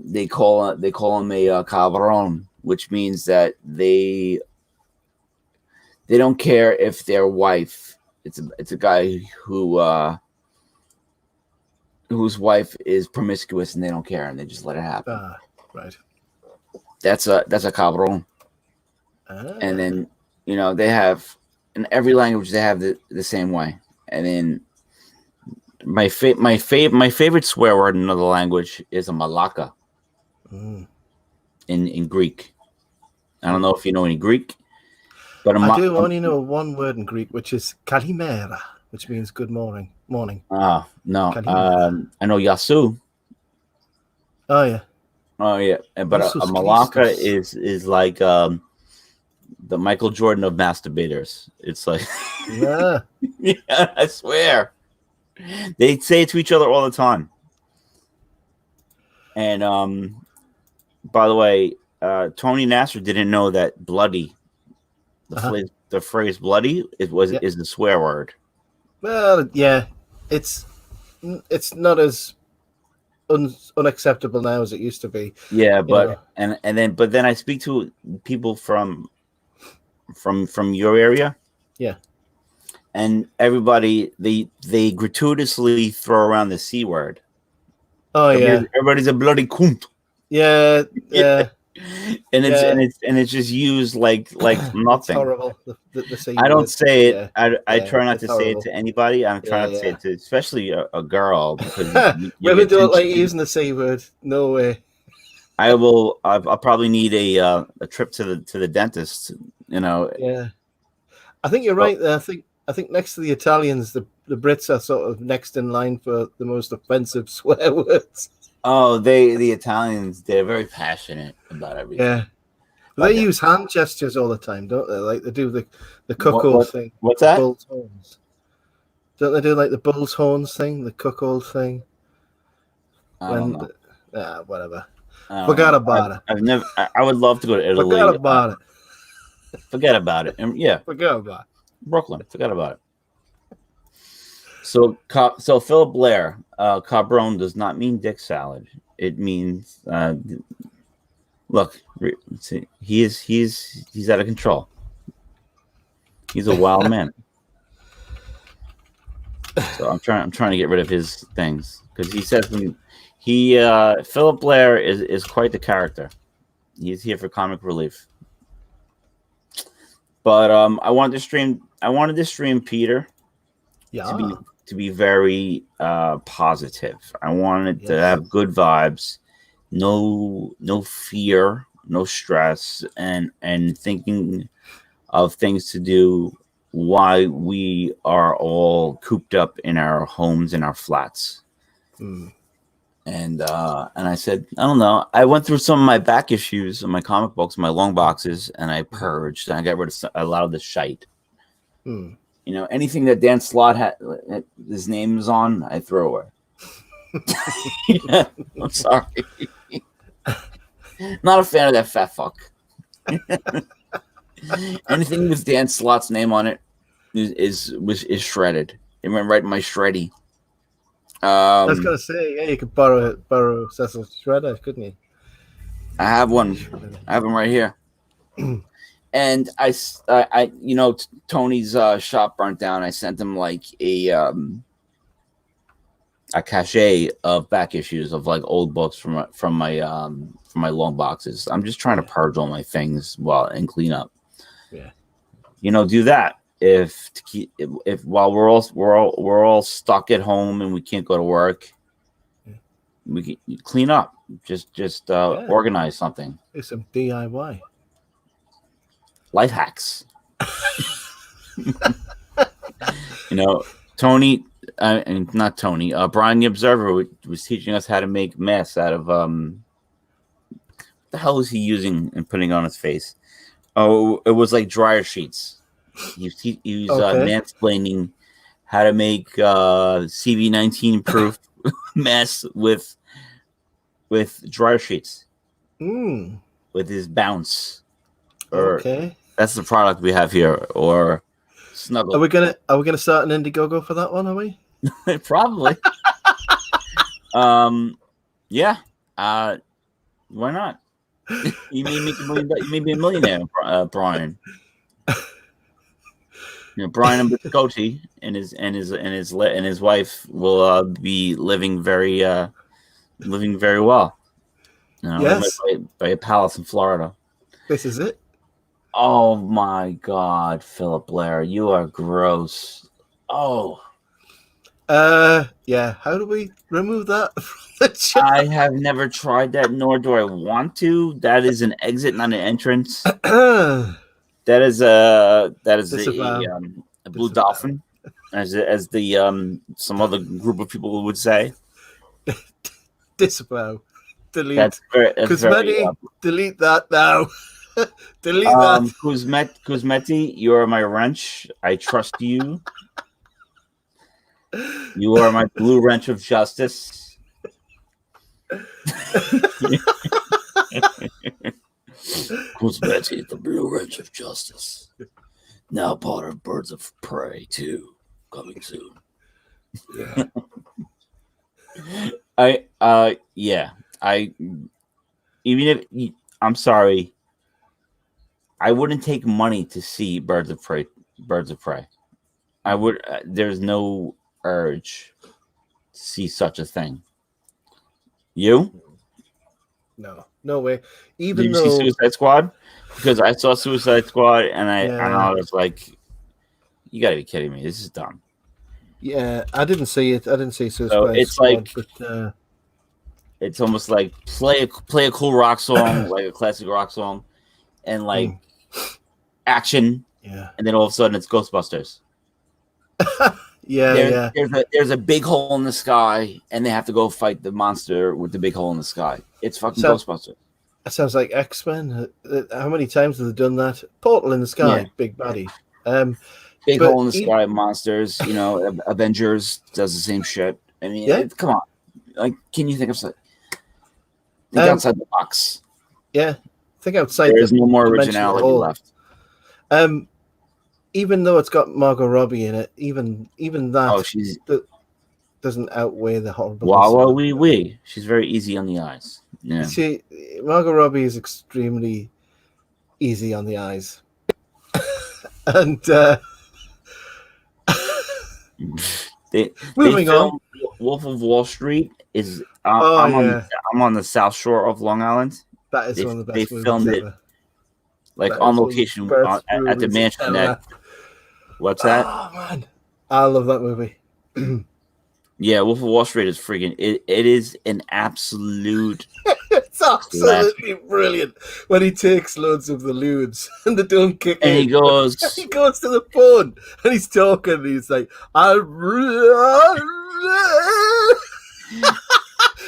They call him a cabron, which means that they don't care if their wife. It's a guy whose wife is promiscuous and they don't care and they just let it happen. Right. That's a cabron. And then they have in every language they have the same way. And then my favorite swear word in another language is a malaka. In Greek. I don't know if you know any Greek, but I do only know one word in Greek, which is kalimera, which means good morning. No. I know yasu. Oh yeah. Oh yeah, but a malaka is like the Michael Jordan of masturbators. It's like, Yeah. yeah, I swear, they say it to each other all the time. And by the way, Tony Nasser didn't know that bloody, the phrase "bloody" is the swear word. Well, yeah, it's not as unacceptable now as it used to be. Yeah, but but then I speak to people from your area. Yeah, and everybody they gratuitously throw around the C word. Oh yeah, everybody's a bloody cunt. Yeah, yeah. And it's just used like nothing. It's horrible. The C I don't word. say it. Yeah. I try not to horrible. say it to anybody. I'm trying not to say it to, especially a girl, because women don't like using the C word. No way. I'll probably need a trip to the dentist. Yeah, I think you're right there. I think next to the Italians, the Brits are sort of next in line for the most offensive swear words. Oh, the Italians, they're very passionate about everything. Yeah. They use hand gestures all the time, don't they? Like they do the cuckold thing. What's that? Bull's horns. Don't they do like the bull's horns thing, the cuckold thing? Whatever. Forgot about it. I've never. I would love to go to Italy. Forgot about it. Forget about it. And yeah. Forgot about it. Brooklyn. Forgot about it. So Philip Blair, cabron does not mean dick salad. It means look. See, he's out of control. He's a wild man. So I'm trying to get rid of his things because he says Philip Blair is quite the character. He's here for comic relief. But I wanted to stream Peter. Yeah. To be very positive. I wanted to have good vibes, no fear, no stress, and thinking of things to do while we are all cooped up in our homes, in our flats. And I said, I don't know. I went through some of my back issues of my comic books, my long boxes, and I purged and I got rid of a lot of the shite. Anything that Dan Slott had his name is on, I throw away. I'm sorry. Not a fan of that fat fuck. Anything with Dan Slott's name on it is shredded. It went right in my shreddy. I was gonna say, yeah, you could borrow Cecil's shredder, couldn't you? I have one. I have him right here. And I Tony's shop burnt down. I sent him like a cachet of back issues of like old books from my long boxes. I'm just trying to purge all my things and clean up. Yeah. Do that if while we're all stuck at home and we can't go to work, we can clean up. Just organize something. Do some DIY. Life hacks. Tony, and not Tony, Brian the Observer was teaching us how to make masks out of what the hell was he using and putting on his face? Oh, it was like dryer sheets. He was mansplaining how to make CV19 proof masks with dryer sheets. With his bounce. That's the product we have here, or Snuggle. Are we gonna start an Indiegogo for that one? Are we? Probably. Yeah. Why not? You may be a millionaire, Brian. Brian and Biscotti and his wife will be living very well. Yes. By a palace in Florida. This is it. Oh my God, Philip Blair, you are gross. Oh. Yeah. How do we remove that from the chat? I have never tried that, nor do I want to. That is an exit, not an entrance. That is a blue dolphin, as the some other group of people would say. Disavow. Delete. That's very delete that now. Delete that. Kuzmeti, you are my wrench. I trust you. You are my blue wrench of justice. Kuzmeti, the blue wrench of justice. Now part of Birds of Prey 2. Coming soon. Yeah. I'm sorry. I wouldn't take money to see Birds of Prey. Birds of Prey. I would. There's no urge to see such a thing. You? No way. Even Did you though see Suicide Squad? Because I saw Suicide Squad and I was like, you got to be kidding me. This is dumb. Yeah, I didn't see it. I didn't see Suicide So it's Squad, like but it's almost like play a cool rock song, like a classic rock song, and like action, yeah, and then all of a sudden it's Ghostbusters. yeah. There's a big hole in the sky, and they have to go fight the monster with the big hole in the sky. It's fucking Ghostbusters. That sounds like X-Men. How many times have they done that? Portal in the sky, Yeah. big baddie. Big but hole in the sky monsters. You know, Avengers does the same shit. I mean, Yeah. come on. Like, can you think outside the box? Yeah, think outside. There's no more dimension at originality all. left. Even though it's got Margot Robbie in it, even that Oh, she's doesn't outweigh the horrible. Wawa wee wee. She's very easy on the eyes. Yeah. Margot Robbie is extremely easy on the eyes, and moving on. Wolf of Wall Street is. Oh, I'm on the South Shore of Long Island. That is one of the best they movies filmed it ever. like That on is one of the location best at the movies mansion. ever. What's that? Oh man, I love that movie. Yeah, Wolf of Wall Street is freaking. It is an absolute. It's absolutely brilliant when he takes loads of the lewds and they don't kick And in. he goes. He goes to the phone and he's talking. And he's like,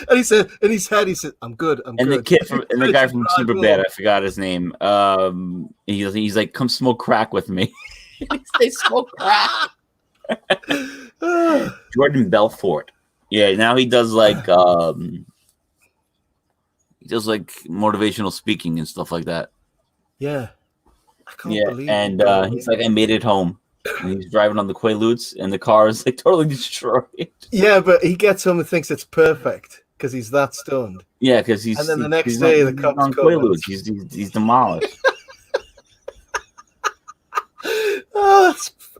and he said in his head, he said, "I'm good. I'm And good." the kid from and the guy from Right, Superbad, I forgot his name. He's like, "Come smoke crack with me." They smoke crack. Jordan Belfort. Yeah, now he does like motivational speaking and stuff like that. Yeah, I can't Yeah, believe. and he's like, "I made it home." And he's driving on the Quaaludes, and the car is like totally destroyed. Yeah, but he gets home and thinks it's perfect because he's that stoned. Yeah, because he's And then the next he's day, on- the cops on come Quaaludes. He's demolished. Oh,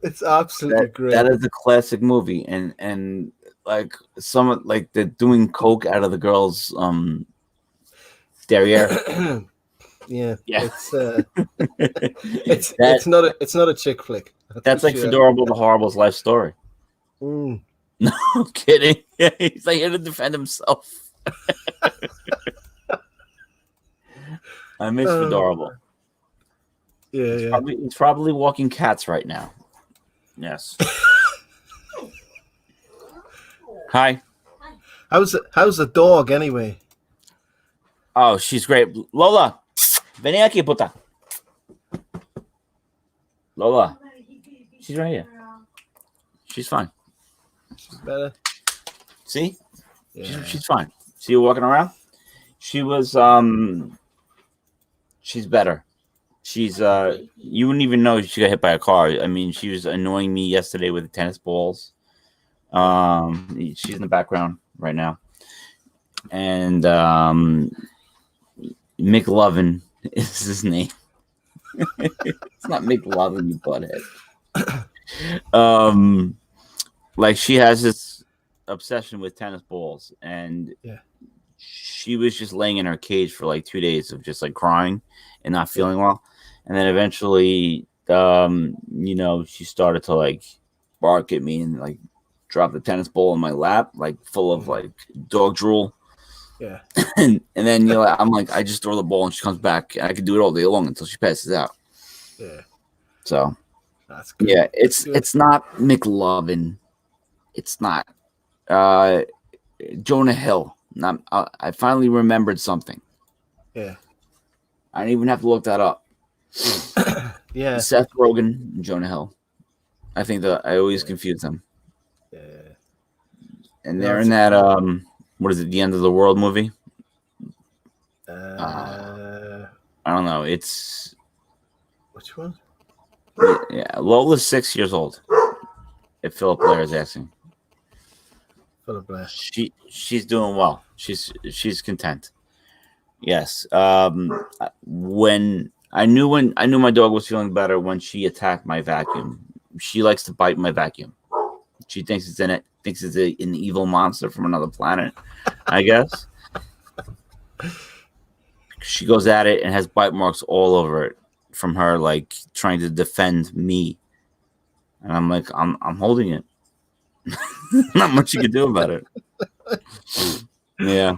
it's absolutely great. That is a classic movie, and like some like they're doing coke out of the girl's derriere. Yeah. Yeah. It's not a chick flick. That's for like sure. Fedorable the Horrible's life story. Mm. No kidding. He's like here to defend himself. I miss Fedorable. Yeah. He's probably walking cats right now. Yes. Hi. How's the dog anyway? Oh, she's great. Lola, vení aquí, puta. Lola, she's right here. She's fine. Better. See? Yeah. She's fine. See her walking around? She was she's better. She's you wouldn't even know she got hit by a car. I mean, she was annoying me yesterday with the tennis balls. She's in the background right now. And McLovin is his name. It's not McLovin, you butthead. Like she has this obsession with tennis balls, and she was just laying in her cage for like 2 days of just like crying and not feeling well, and then eventually, she started to like bark at me and like drop the tennis ball in my lap, like full of like dog drool. Yeah. and then I'm like, I just throw the ball and she comes back. And I can do it all day long until she passes out. Yeah. So that's good. Yeah, That's good. it's not McLovin. It's not Jonah Hill. I finally remembered something. Yeah. I didn't even have to look that up. Yeah. Seth Rogen and Jonah Hill. I think that I always confuse them. Yeah. And No, they're it's- in that what is it, the End of the World movie? Uh, I don't know. It's which one? yeah. Lola's 6 years old. If Philip Blair is asking, Philip Blair. she's doing well. She's content. Yes. When I knew my dog was feeling better when she attacked my vacuum. She likes to bite my vacuum. She thinks it's an evil monster from another planet, I guess. She goes at it and has bite marks all over it from her like trying to defend me. And I'm like, I'm holding it. Not much you can do about it. Yeah.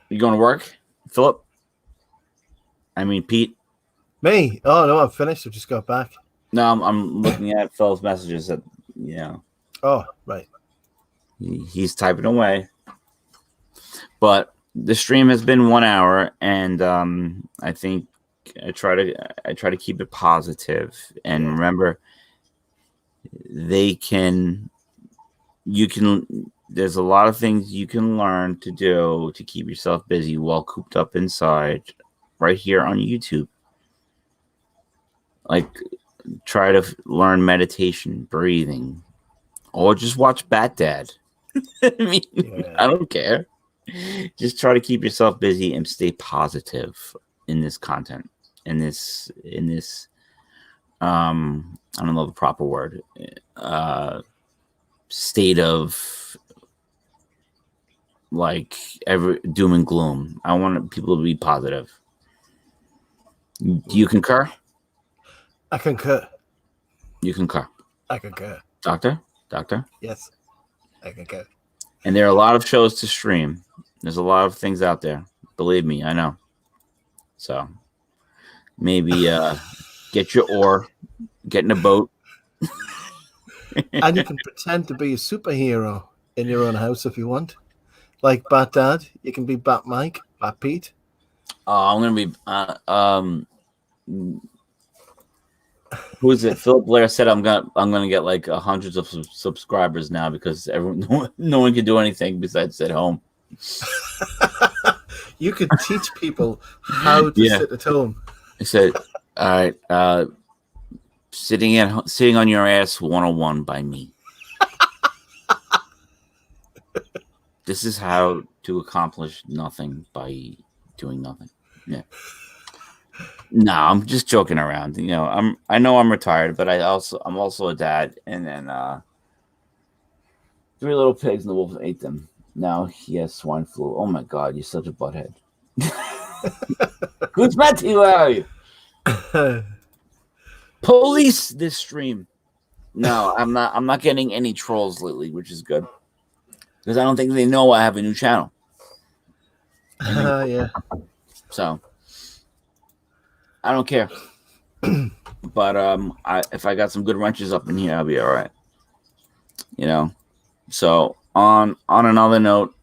You going to work, Philip? I mean, Pete. Me? Oh no, I'm finished. I just got back. No, I'm looking at Phil's messages. That Oh right. he's typing away. But the stream has been 1 hour, and I think I try to keep it positive. And remember, there's a lot of things you can learn to do to keep yourself busy while cooped up inside right here on YouTube. Like, try to learn meditation, breathing, or just watch Bat Dad. I mean, Yeah. I don't care. Just try to keep yourself busy and stay positive in this content, in this I don't know the proper word, state of like every doom and gloom. I want people to be positive. Do you concur? I concur. You concur. I concur. Doctor? Yes. I concur. And there are a lot of shows to stream. There's a lot of things out there. Believe me, I know. So maybe get your oar, get in a boat. And you can pretend to be a superhero in your own house if you want. Like Bat Dad, you can be Bat Mike, Bat Pete. I'm gonna be who is it? Philip Blair said I'm gonna get like hundreds of subscribers now because no one can do anything besides sit home. You could teach people how to sit at home. I said, all right, sitting on your ass 101 by me. This is how to accomplish nothing by doing nothing. Yeah. No, I'm just joking around. You know, I know I'm retired, but I'm also a dad. And then 3 little pigs and the wolf ate them. Now he has swine flu. Oh my God, you're such a butthead. Who's Matthew? Where are you? Police this stream. No, I'm not getting any trolls lately, which is good. Because I don't think they know I have a new channel. Yeah. So I don't care. But if I got some good wrenches up in here, I'll be all right. You know. So on another note,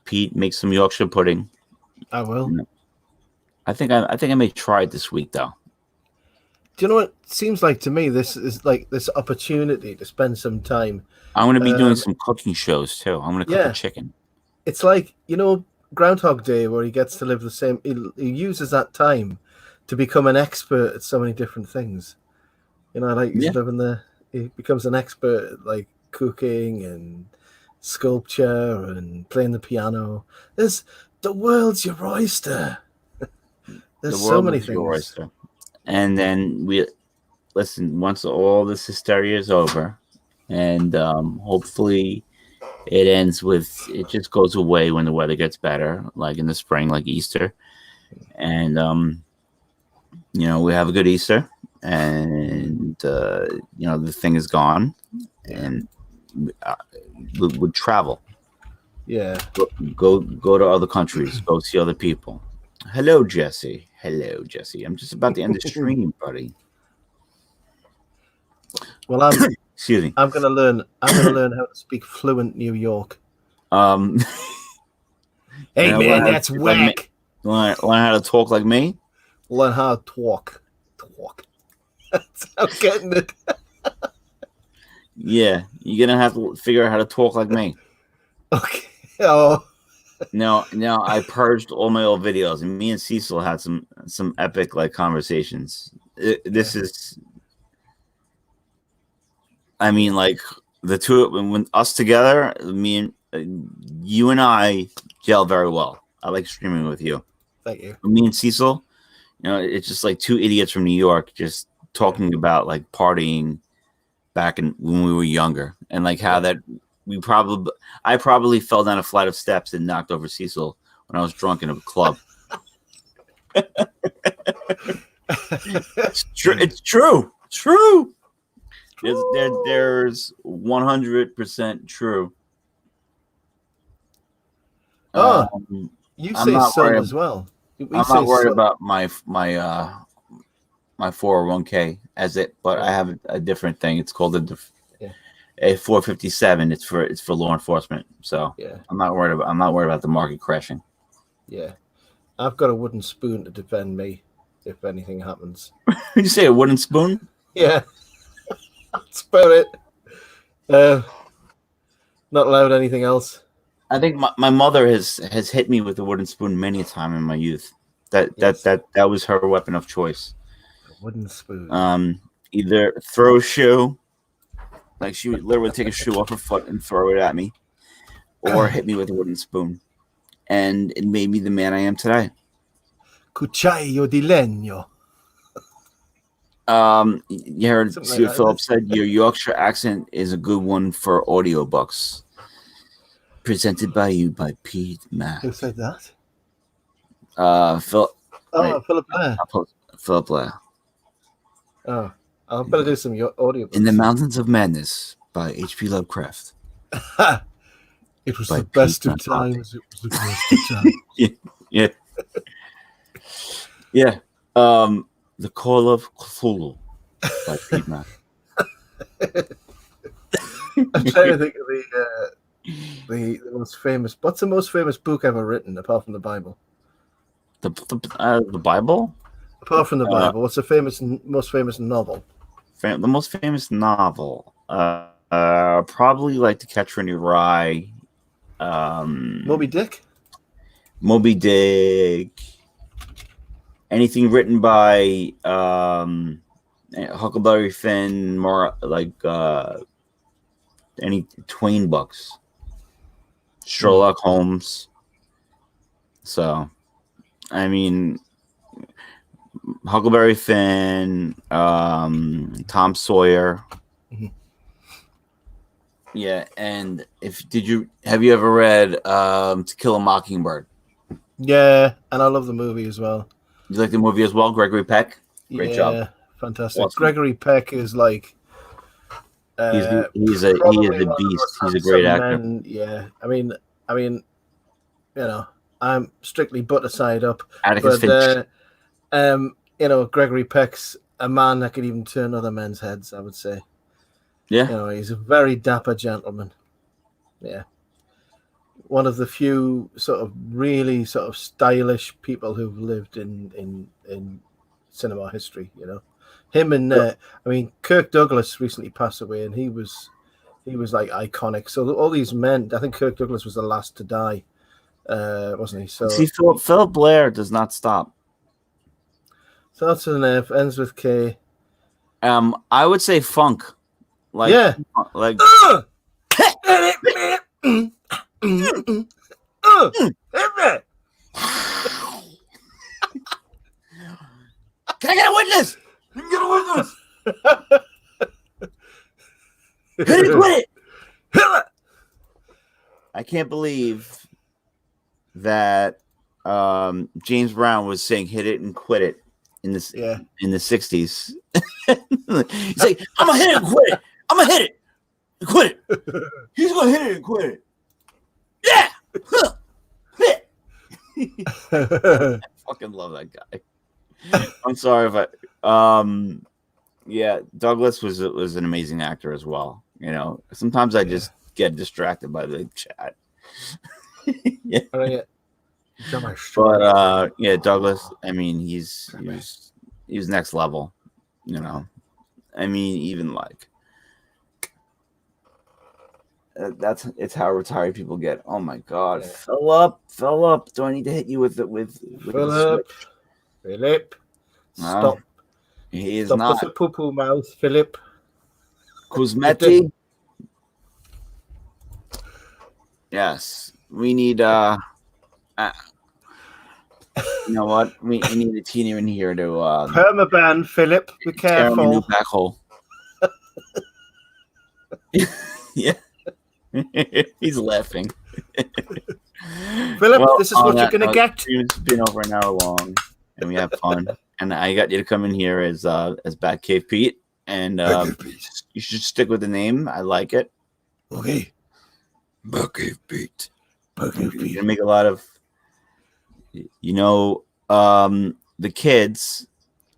Pete, make some Yorkshire pudding. I will. I think I may try it this week though. Do you know what it seems like to me? This is like this opportunity to spend some time. I'm going to be doing some cooking shows too. I'm going to cook a chicken. It's like, Groundhog Day, where he gets to live the same. He uses that time to become an expert at so many different things. He's living there. He becomes an expert at like cooking and sculpture and playing the piano. There's the world's your oyster. There's so many things. Your oyster. And then once all this hysteria is over, and hopefully it just goes away when the weather gets better, like in the spring, like Easter. And, we have a good Easter, and, the thing is gone, and we'd travel. Yeah. Go to other countries, go see other people. Hello, Jesse. I'm just about to end the stream, buddy. Well, excuse me. I'm gonna learn how to speak fluent New York. Hey man, that's whack. Learn how to talk like me. Learn how to talk. That's how I'm getting it. Yeah, you're gonna have to figure out how to talk like me. Okay. Oh, Now, I purged all my old videos, and me and Cecil had some epic like conversations. This is, I mean, like the two when us together, me and you and I gel very well. I like streaming with you. thank you. Me and Cecil, it's just like two idiots from New York just talking about like partying back when we were younger, and like how that I probably fell down a flight of steps and knocked over Cecil when I was drunk in a club. It's true. It's true. True. There's 100% true. Oh, you I'm say not son worried- as well. I'm not worried about my 401k as it, but I have a different thing. It's called a 457. It's for law enforcement. So Yeah, I'm not worried about the market crashing. yeah. I've got a wooden spoon to defend me if anything happens. Did you say a wooden spoon? Yeah, that's about it. Not allowed anything else. I think my mother has hit me with a wooden spoon many a time in my youth. That was her weapon of choice. A wooden spoon. Either throw a shoe, like she would literally take a shoe off her foot and throw it at me, or hit me with a wooden spoon, and it made me the man I am today. Cucciaio di legno. You heard Something see like what that, Philip said. Your Yorkshire accent is a good one for audiobooks. Presented by Pete Mack. Who said that? Philip. Oh, Right. Philip Blair. Philip Blair. Oh, I'm gonna do some audio. In the Mountains of Madness by H.P. Lovecraft. It was by the best Pete of Mack. times. It was the worst of times. Yeah. The Call of Cthulhu by Pete Mack. I'm trying to think of the most famous. What's the most famous book ever written apart from the Bible? The Bible? Apart from the Bible, what's the most famous novel? The most famous novel. Probably like To Catcher in the Rye. Moby Dick. Moby Dick. Anything written by Huckleberry Finn, more like any Twain books. Sherlock Holmes. So, I mean, Huckleberry Finn, Tom Sawyer. Mhm. Yeah, and have you ever read To Kill a Mockingbird? Yeah, and I love the movie as well. You like the movie as well? Gregory Peck? Great job. Fantastic. Awesome. Gregory Peck is like He is probably a one of the beast. most He's a great handsome actor. men. Yeah, I mean, I'm strictly butter side up, Atticus but Finch. Gregory Peck's a man that could even turn other men's heads. I would say. Yeah. He's a very dapper gentleman. Yeah. One of the few sort of really sort of stylish people who've lived in cinema history, him and Kirk Douglas recently passed away, and he was like iconic. So all these men, I think Kirk Douglas was the last to die, wasn't he? So See, Philip Blair does not stop. starts with an F, ends with K. I would say funk. Like, Yeah. like can I get a witness? You can get a witness. Hit it, quit it. I can't believe that James Brown was saying "hit it and quit it" in the 60s. He's like, "I'm gonna hit it and quit it. I'm gonna hit it and quit it. He's gonna hit it and quit it. Yeah, huh. Hit." I fucking love that guy. I'm sorry if yeah, Douglas was an amazing actor as well. Sometimes I just get distracted by the chat. Yeah. But yeah, Douglas. I mean, he's next level. You know, I mean, even like it's how retired people get. Oh my God, Yeah. Philip. Do I need to hit you with the Philip, switch? Philip, No, stop. he is Stop not. with the poo-poo mouth, Philip. Kuzmeti. Yes, we need. You know what? We need a team in here to Permaban, Philip. Be tear him a new careful. back hole. Yeah, he's laughing. Philip, Well, this is on what you're that going to note, get. It's been over an hour long, and we have fun. And I got you to come in here as Batcave Pete, and Batcave Pete. you should stick with the name. I like it. Okay. Batcave Pete. Batcave You're Pete. gonna make a lot of, you know, the kids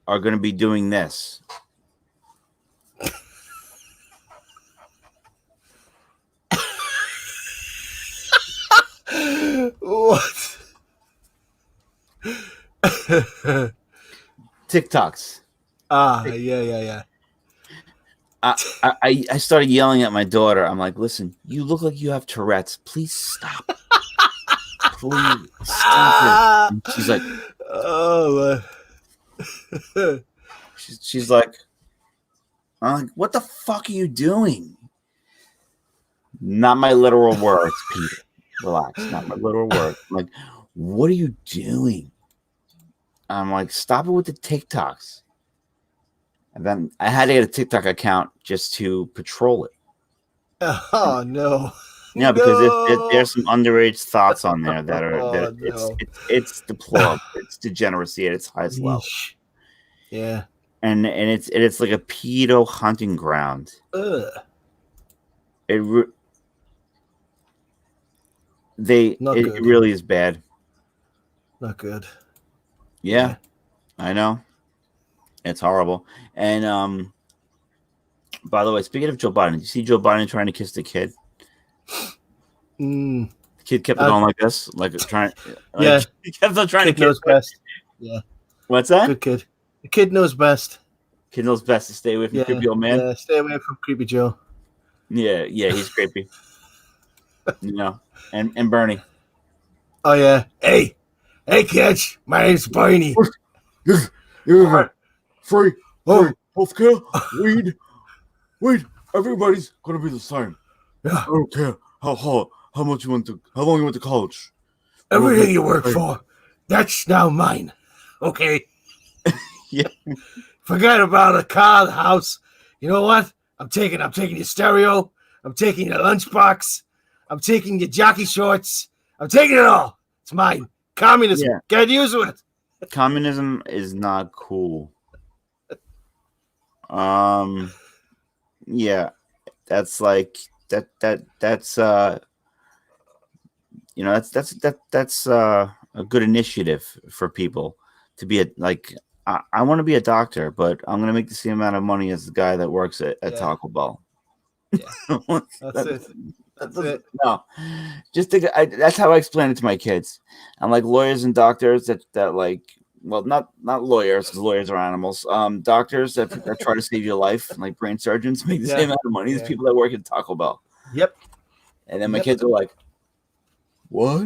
are gonna be doing this. What? TikToks. Yeah. I started yelling at my daughter. I'm like, listen, you look like you have Tourette's. Please stop. Please stop it. And she's like, oh, she's like, I'm like, what the fuck are you doing? Not my literal words, Peter. Relax, not my literal words. I'm like, what are you doing? I'm like, stop it with the TikToks. And then I had to get a TikTok account just to patrol it. oh no. Yeah, because No. there's some underage thoughts on there that are Oh, no. it's deplorable. It's degeneracy at its highest level. Yeesh. Yeah. And it's like a pedo hunting ground. Ugh. It Not good. really is bad. Not good. Yeah, I know. It's horrible. And by the way, speaking of Joe Biden, did you see Joe Biden trying to kiss the kid? Mm. The kid kept going like this, like trying. Yeah. He kept on trying Kid to knows kiss. best. Yeah. What's that? Good kid. The kid knows best. Kid knows best to stay away from creepy old man. Yeah, stay away from creepy Joe. Yeah, he's creepy. You know, and Bernie. Oh yeah. Hey, kids. My name's Barney. Yeah. Free healthcare, weed. Everybody's gonna be the same. Yeah. I don't care how long you went to college. Everything you work for, that's now mine. Okay. Yeah. Forget about a car, the house. You know what? I'm taking your stereo. I'm taking your lunchbox. I'm taking your jockey shorts. I'm taking it all. It's mine. Communism. Yeah. Get used to it. Communism is not cool. Yeah, that's like that's you know, that's a good initiative for people to be I want to be a doctor, but I'm going to make the same amount of money as the guy that works at Taco Bell. Yeah. That's it. That's it. No, that's how I explain it to my kids. I'm like, lawyers and doctors that like, well, not lawyers, because lawyers are animals. Doctors that try to save your life, like brain surgeons, make the same amount of money as people that work at Taco Bell. Yep. And then my kids are like, what?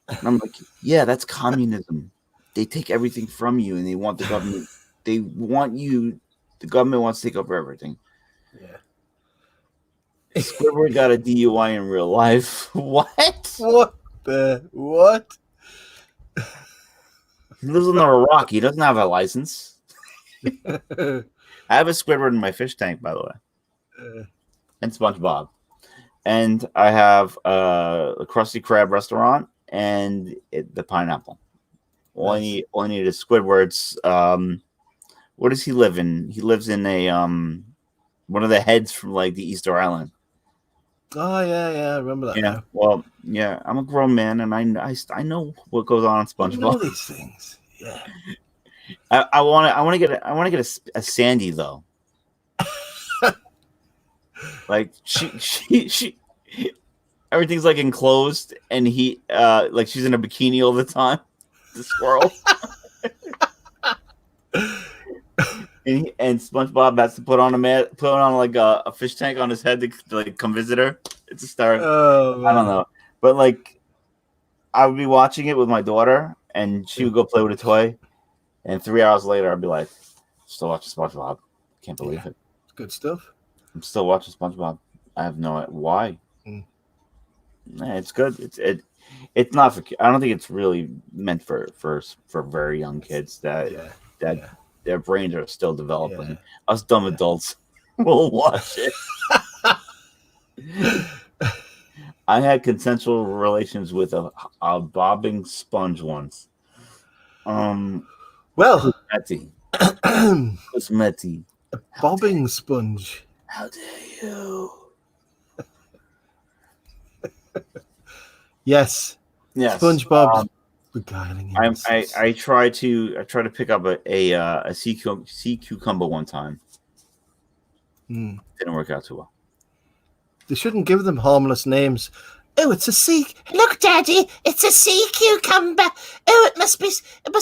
And I'm like, yeah, that's communism. They take everything from you, and they want the government. The government wants to take over everything. Yeah. Squidward got a DUI in real life. What? What? He lives under a rock. He doesn't have a license. I have a Squidward in my fish tank, by the way. And SpongeBob. And I have a Krusty Krab restaurant and the pineapple. All I need is Squidward's. Where does he live in? He lives in a one of the heads from like the Easter Island. Oh yeah, I remember that. Yeah. Well, yeah, I'm a grown man, and I know what goes on in SpongeBob. You know these things. Yeah. I want to get a Sandy though. Like she everything's like enclosed, and he like she's in a bikini all the time. The squirrel. And SpongeBob has to put on like a fish tank on his head to like come visit her. It's a start. Oh, I don't know, but like I would be watching it with my daughter, and she would go play with a toy, and 3 hours later I'd be like, still watching SpongeBob. Can't believe it. Good stuff. I'm still watching SpongeBob. I have no idea why. Yeah, it's good. It's not for. I don't think it's really meant for very young kids that their brains are still developing. Us dumb adults will watch it. I had consensual relations with a bobbing sponge once. Well, Cosmetti. A bobbing sponge. How dare you? Yes. SpongeBob beguiling. I tried to pick up a sea cucumber one time. Didn't work out too well. They shouldn't give them harmless names. Oh, it's a sea. Look, Daddy, it's a sea cucumber. Oh, it must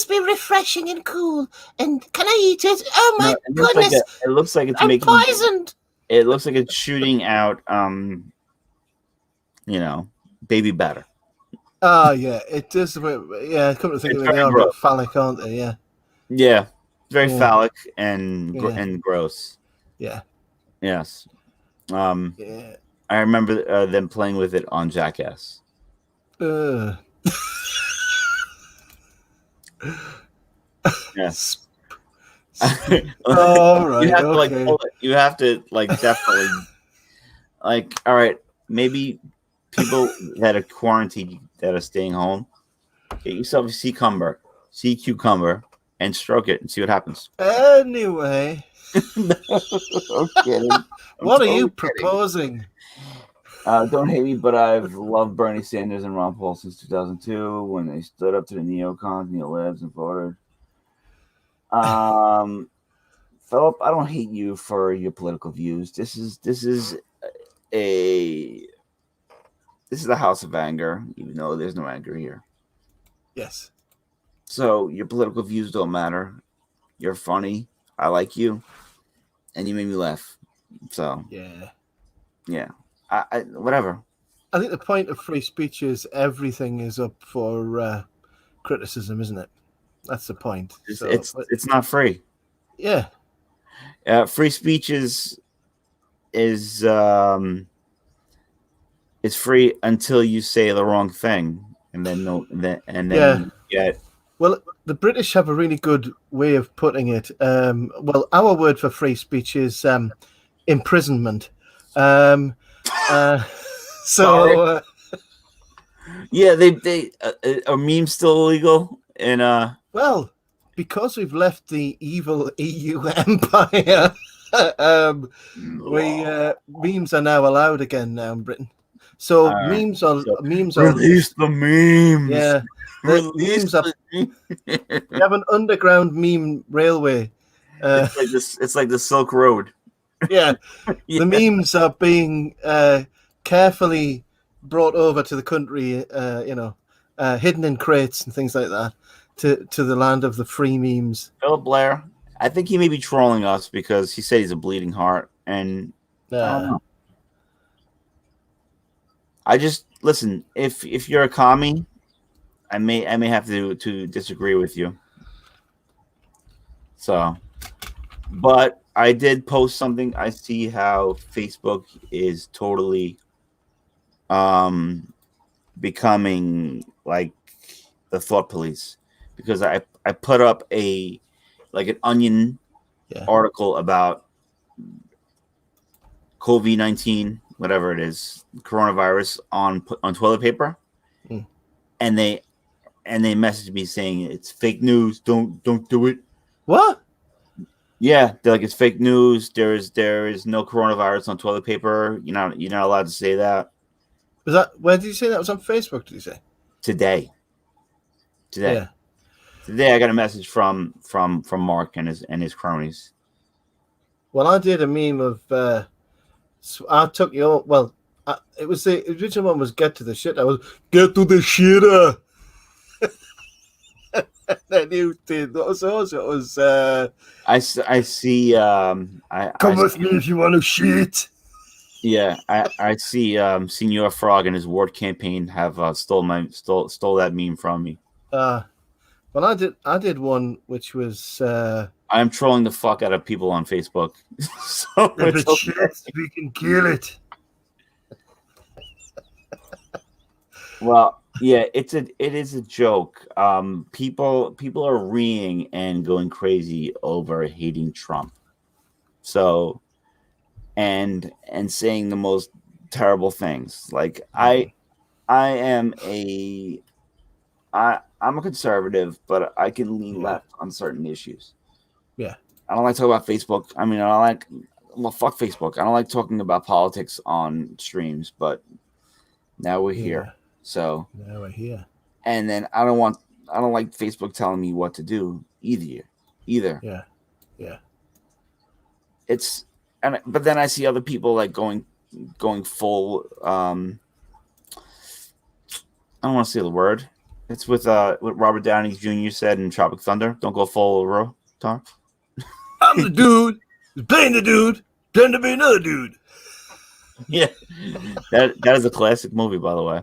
be refreshing and cool. And can I eat it? Oh my goodness! It looks like it's I'm poisoned. It looks like it's shooting out, baby batter. Oh yeah, it does. Yeah, come to think of it, they are a bit phallic, aren't they? Yeah. Yeah, very phallic and gross. Yeah. Yes. Yeah. I remember them playing with it on Jackass. Yes. All right. You have to definitely all right, maybe people that are quarantined that are staying home, get yourself a sea cucumber and stroke it and see what happens. Anyway. No, I'm kidding. What are you proposing? Don't hate me, but I've loved Bernie Sanders and Ron Paul since 2002 when they stood up to the neocons, neolibs, and voted. Philip, I don't hate you for your political views. This is the house of anger, even though there's no anger here. Yes. So your political views don't matter. You're funny. I like you, and you made me laugh. So yeah. I whatever. I think the point of free speech is everything is up for criticism, isn't it? That's the point. It's not free. Yeah. Free speech is it's free until you say the wrong thing, and then you get. Well, the British have a really good way of putting it. Well, our word for free speech is imprisonment. Yeah, they are memes still illegal? And well, because we've left the evil EU empire, memes are now allowed again now in Britain. So memes are release the memes. Yeah, memes are. We have an underground meme railway. It's like the Silk Road. Yeah, the memes are being carefully brought over to the country. Hidden in crates and things like that to the land of the free memes. Philip Blair, I think he may be trolling us because he said he's a bleeding heart, and I don't know. I just listen. If you're a commie, I may have to disagree with you. So, but I did post something. I see how Facebook is totally becoming like the thought police, because I put up an Onion article about COVID-19, whatever it is, coronavirus on toilet paper, and they messaged me saying it's fake news. Don't do it. What? Yeah, they're like, it's fake news. There is no coronavirus on toilet paper. You're not allowed to say that. Was that, where did you say that? Was on Facebook? Did you say today? Yeah. Today I got a message from Mark and his cronies. Well, I did a meme of I It was the original one was get to the shit. I was get to the shitter. Then you did. What was yours? It was. I see. Come with me if you want to shit. Yeah, I see. Senor Frog and his ward campaign have stole that meme from me. Well, I did one which was. I'm trolling the fuck out of people on Facebook. So If it's it okay. shits, we can kill it. Well, yeah, it is a joke. People are reeing and going crazy over hating Trump. So, and saying the most terrible things. Like I'm a conservative, but I can lean left on certain issues. Yeah. I don't like talking about Facebook. I mean, fuck Facebook. I don't like talking about politics on streams, but now we're here. So now we're here. And then I don't like Facebook telling me what to do either. Yeah. Yeah. But then I see other people like going full I don't want to say the word. It's with what Robert Downey Jr. said in Tropic Thunder. Don't go full Rotar. I'm the dude who's playing the dude, pretending to be another dude. Yeah, that is a classic movie, by the way.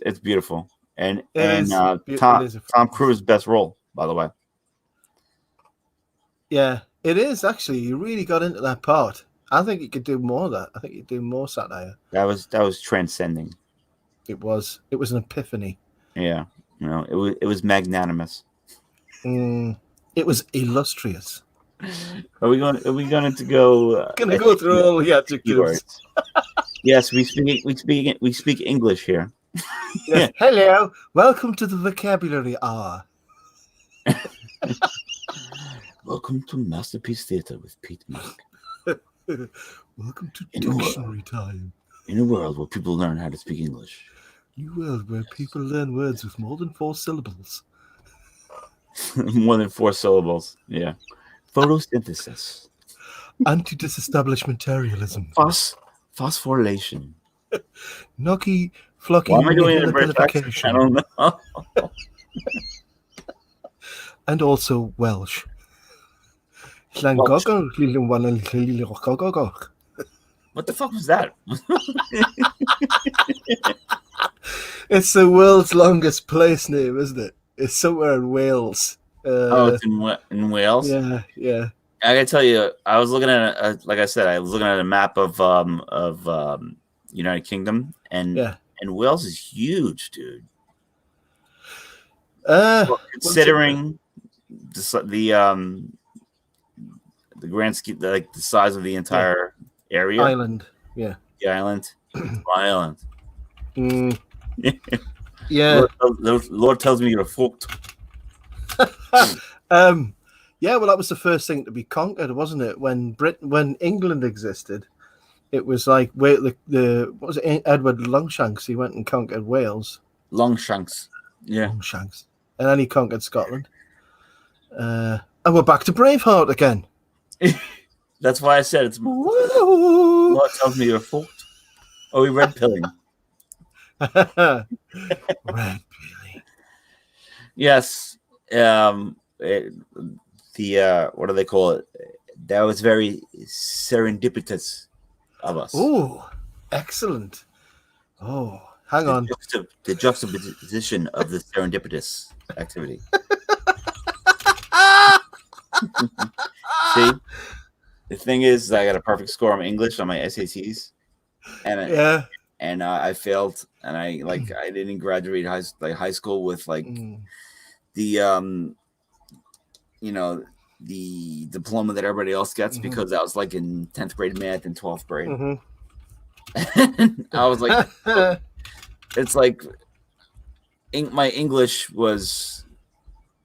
It's beautiful, and Tom Cruise's best role, by the way. Yeah, it is actually. You really got into that part. I think you could do more of that. I think you could do more satire. That was transcending. It was an epiphany. Yeah, it was magnanimous. It was illustrious. Are we going to go? Gonna go through all the adjectives. Yes, we speak English here. Yes. Hello, welcome to the vocabulary hour. Welcome to Masterpiece Theater with Pete Mark. Welcome to dictionary time. In a world where people learn how to speak English. New world where people learn words with more than 4 syllables. More than 4 syllables. Yeah. Photosynthesis. Anti-disestablishmentarianism. Phosphorylation. Gnocchi, flocky, Why am I doing it in British accent? I don't know. And also Welsh. What the fuck was that? It's the world's longest place name, isn't it? It's somewhere in Wales. It's in Wales. Yeah, yeah. I gotta tell you, I was looking at like I said, I was looking at a map of United Kingdom, and Wales is huge, dude. Considering the grand scheme, like the size of the entire area, island, the island. Yeah. Lord tells me you're fucked. Yeah, well, that was the first thing to be conquered, wasn't it? When England existed, it was like what was it? Edward Longshanks. He went and conquered Wales. Longshanks, yeah. Longshanks, and then he conquered Scotland. And we're back to Braveheart again. That's why I said it's. Lord tells me you're fucked. Oh, we red pilling. Red pilling. Yes. What do they call it? That was very serendipitous of us. Oh, excellent. Oh, hang on. The juxtaposition of the serendipitous activity. See, the thing is, I got a perfect score on English on my SATs, and I failed, and I didn't graduate high school with the the diploma that everybody else gets because I was like in 10th grade math and 12th grade. I was like, it's like my English was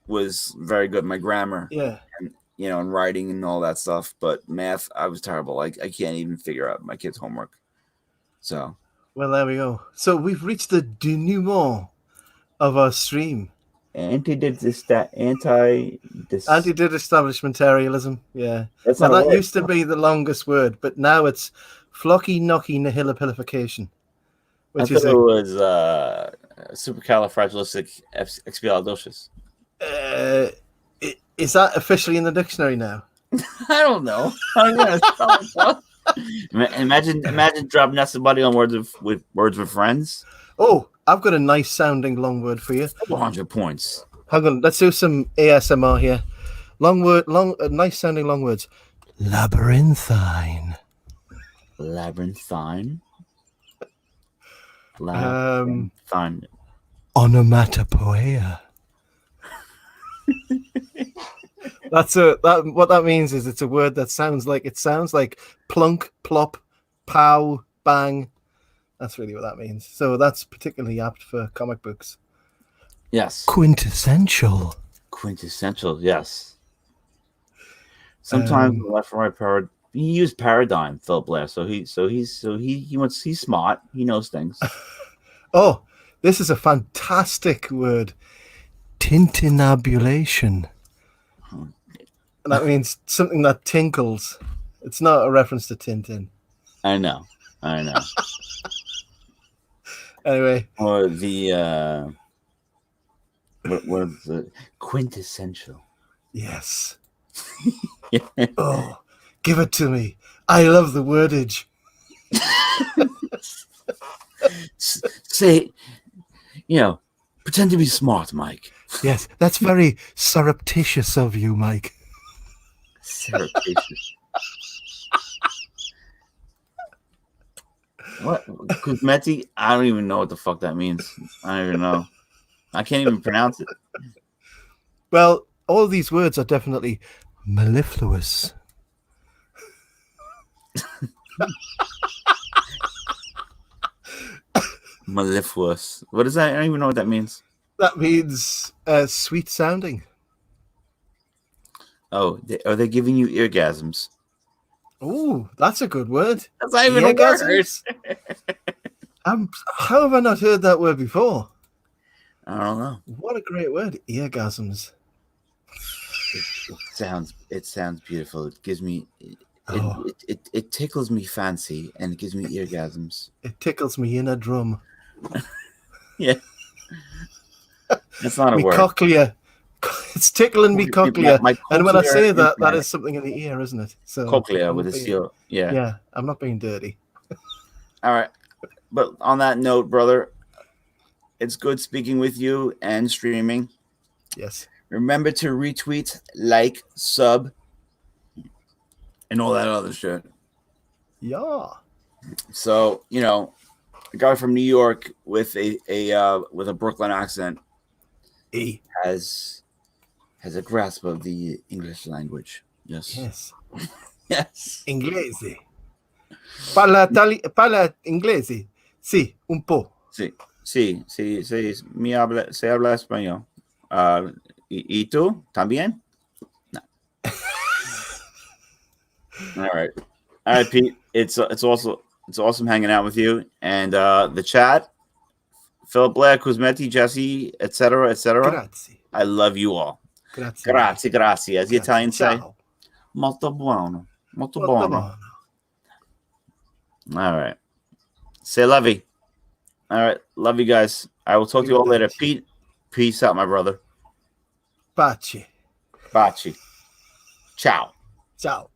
very good, my grammar, and writing and all that stuff, but math I was terrible. I can't even figure out my kids' homework. So, well, there we go. So we've reached the denouement of our stream. Anti-disestablishmentarianism. Yeah. That used to be the longest word, but now it's flocky knocky nihilipilification. What'd I you thought say? it was supercalifragilisticexpialidocious. Is that officially in the dictionary now? I don't know. I'm gonna spell it, though. Imagine dropping out somebody on words with friends. Oh, I've got a nice sounding long word for you. 100 points. Hang on, let's do some ASMR here. Nice sounding long words. Labyrinthine. Labyrinthine. Labyrinthine. Labyrinthine. Onomatopoeia. What that means is it's a word that sounds like plunk, plop, pow, bang. That's really what that means. So that's particularly apt for comic books. Yes. Quintessential. Quintessential. Yes. Sometimes the left and right paradigm. He used paradigm, Philip Blair. He's smart. He knows things. Oh, this is a fantastic word. Tintinabulation. And that means something that tinkles. It's not a reference to Tintin. I know. Anyway. Or the what is the quintessential? Yes. Oh, give it to me. I love the wordage. Say, pretend to be smart, Mike. Yes, that's very surreptitious of you, Mike. Surreptitious. What? Kuzmeti? I don't even know what the fuck that means. I don't even know. I can't even pronounce it. Well, all these words are definitely mellifluous. Mellifluous. What is that? I don't even know what that means. That means sweet sounding. Oh, are they giving you eargasms? Oh, that's a good word. That's not even a word. How have I not heard that word before? I don't know. What a great word, eargasms. It sounds beautiful. It gives me it tickles me fancy and it gives me eargasms. It tickles me in a drum. Yeah. That's not a me word. Cochlea. It's tickling me cochlea. And when I say that, that implant. is something in the ear, isn't it? So Cochlea with a seal. Yeah. Yeah, I'm not being dirty. All right. But on that note, brother, it's good speaking with you and streaming. Yes. Remember to retweet, like, sub, and all that other shit. Yeah. So, a guy from New York with a Brooklyn accent has a grasp of the English language. Yes. Yes. Yes. Inglese. Parla inglese. Sí, un po. Sí. Sí. Se habla español. ¿Y tú también? No. All right, Pete. It's awesome hanging out with you and the chat. Philip Blair, Kuzmeti, Jesse, etc. Grazie. I love you all. Grazie. As the Italians say. Molto buono. Molto buono. All right. Say lovey. All right. Love you guys. I will talk to you all later. Pete, peace out, my brother. Pace. Baci. Ciao. Ciao.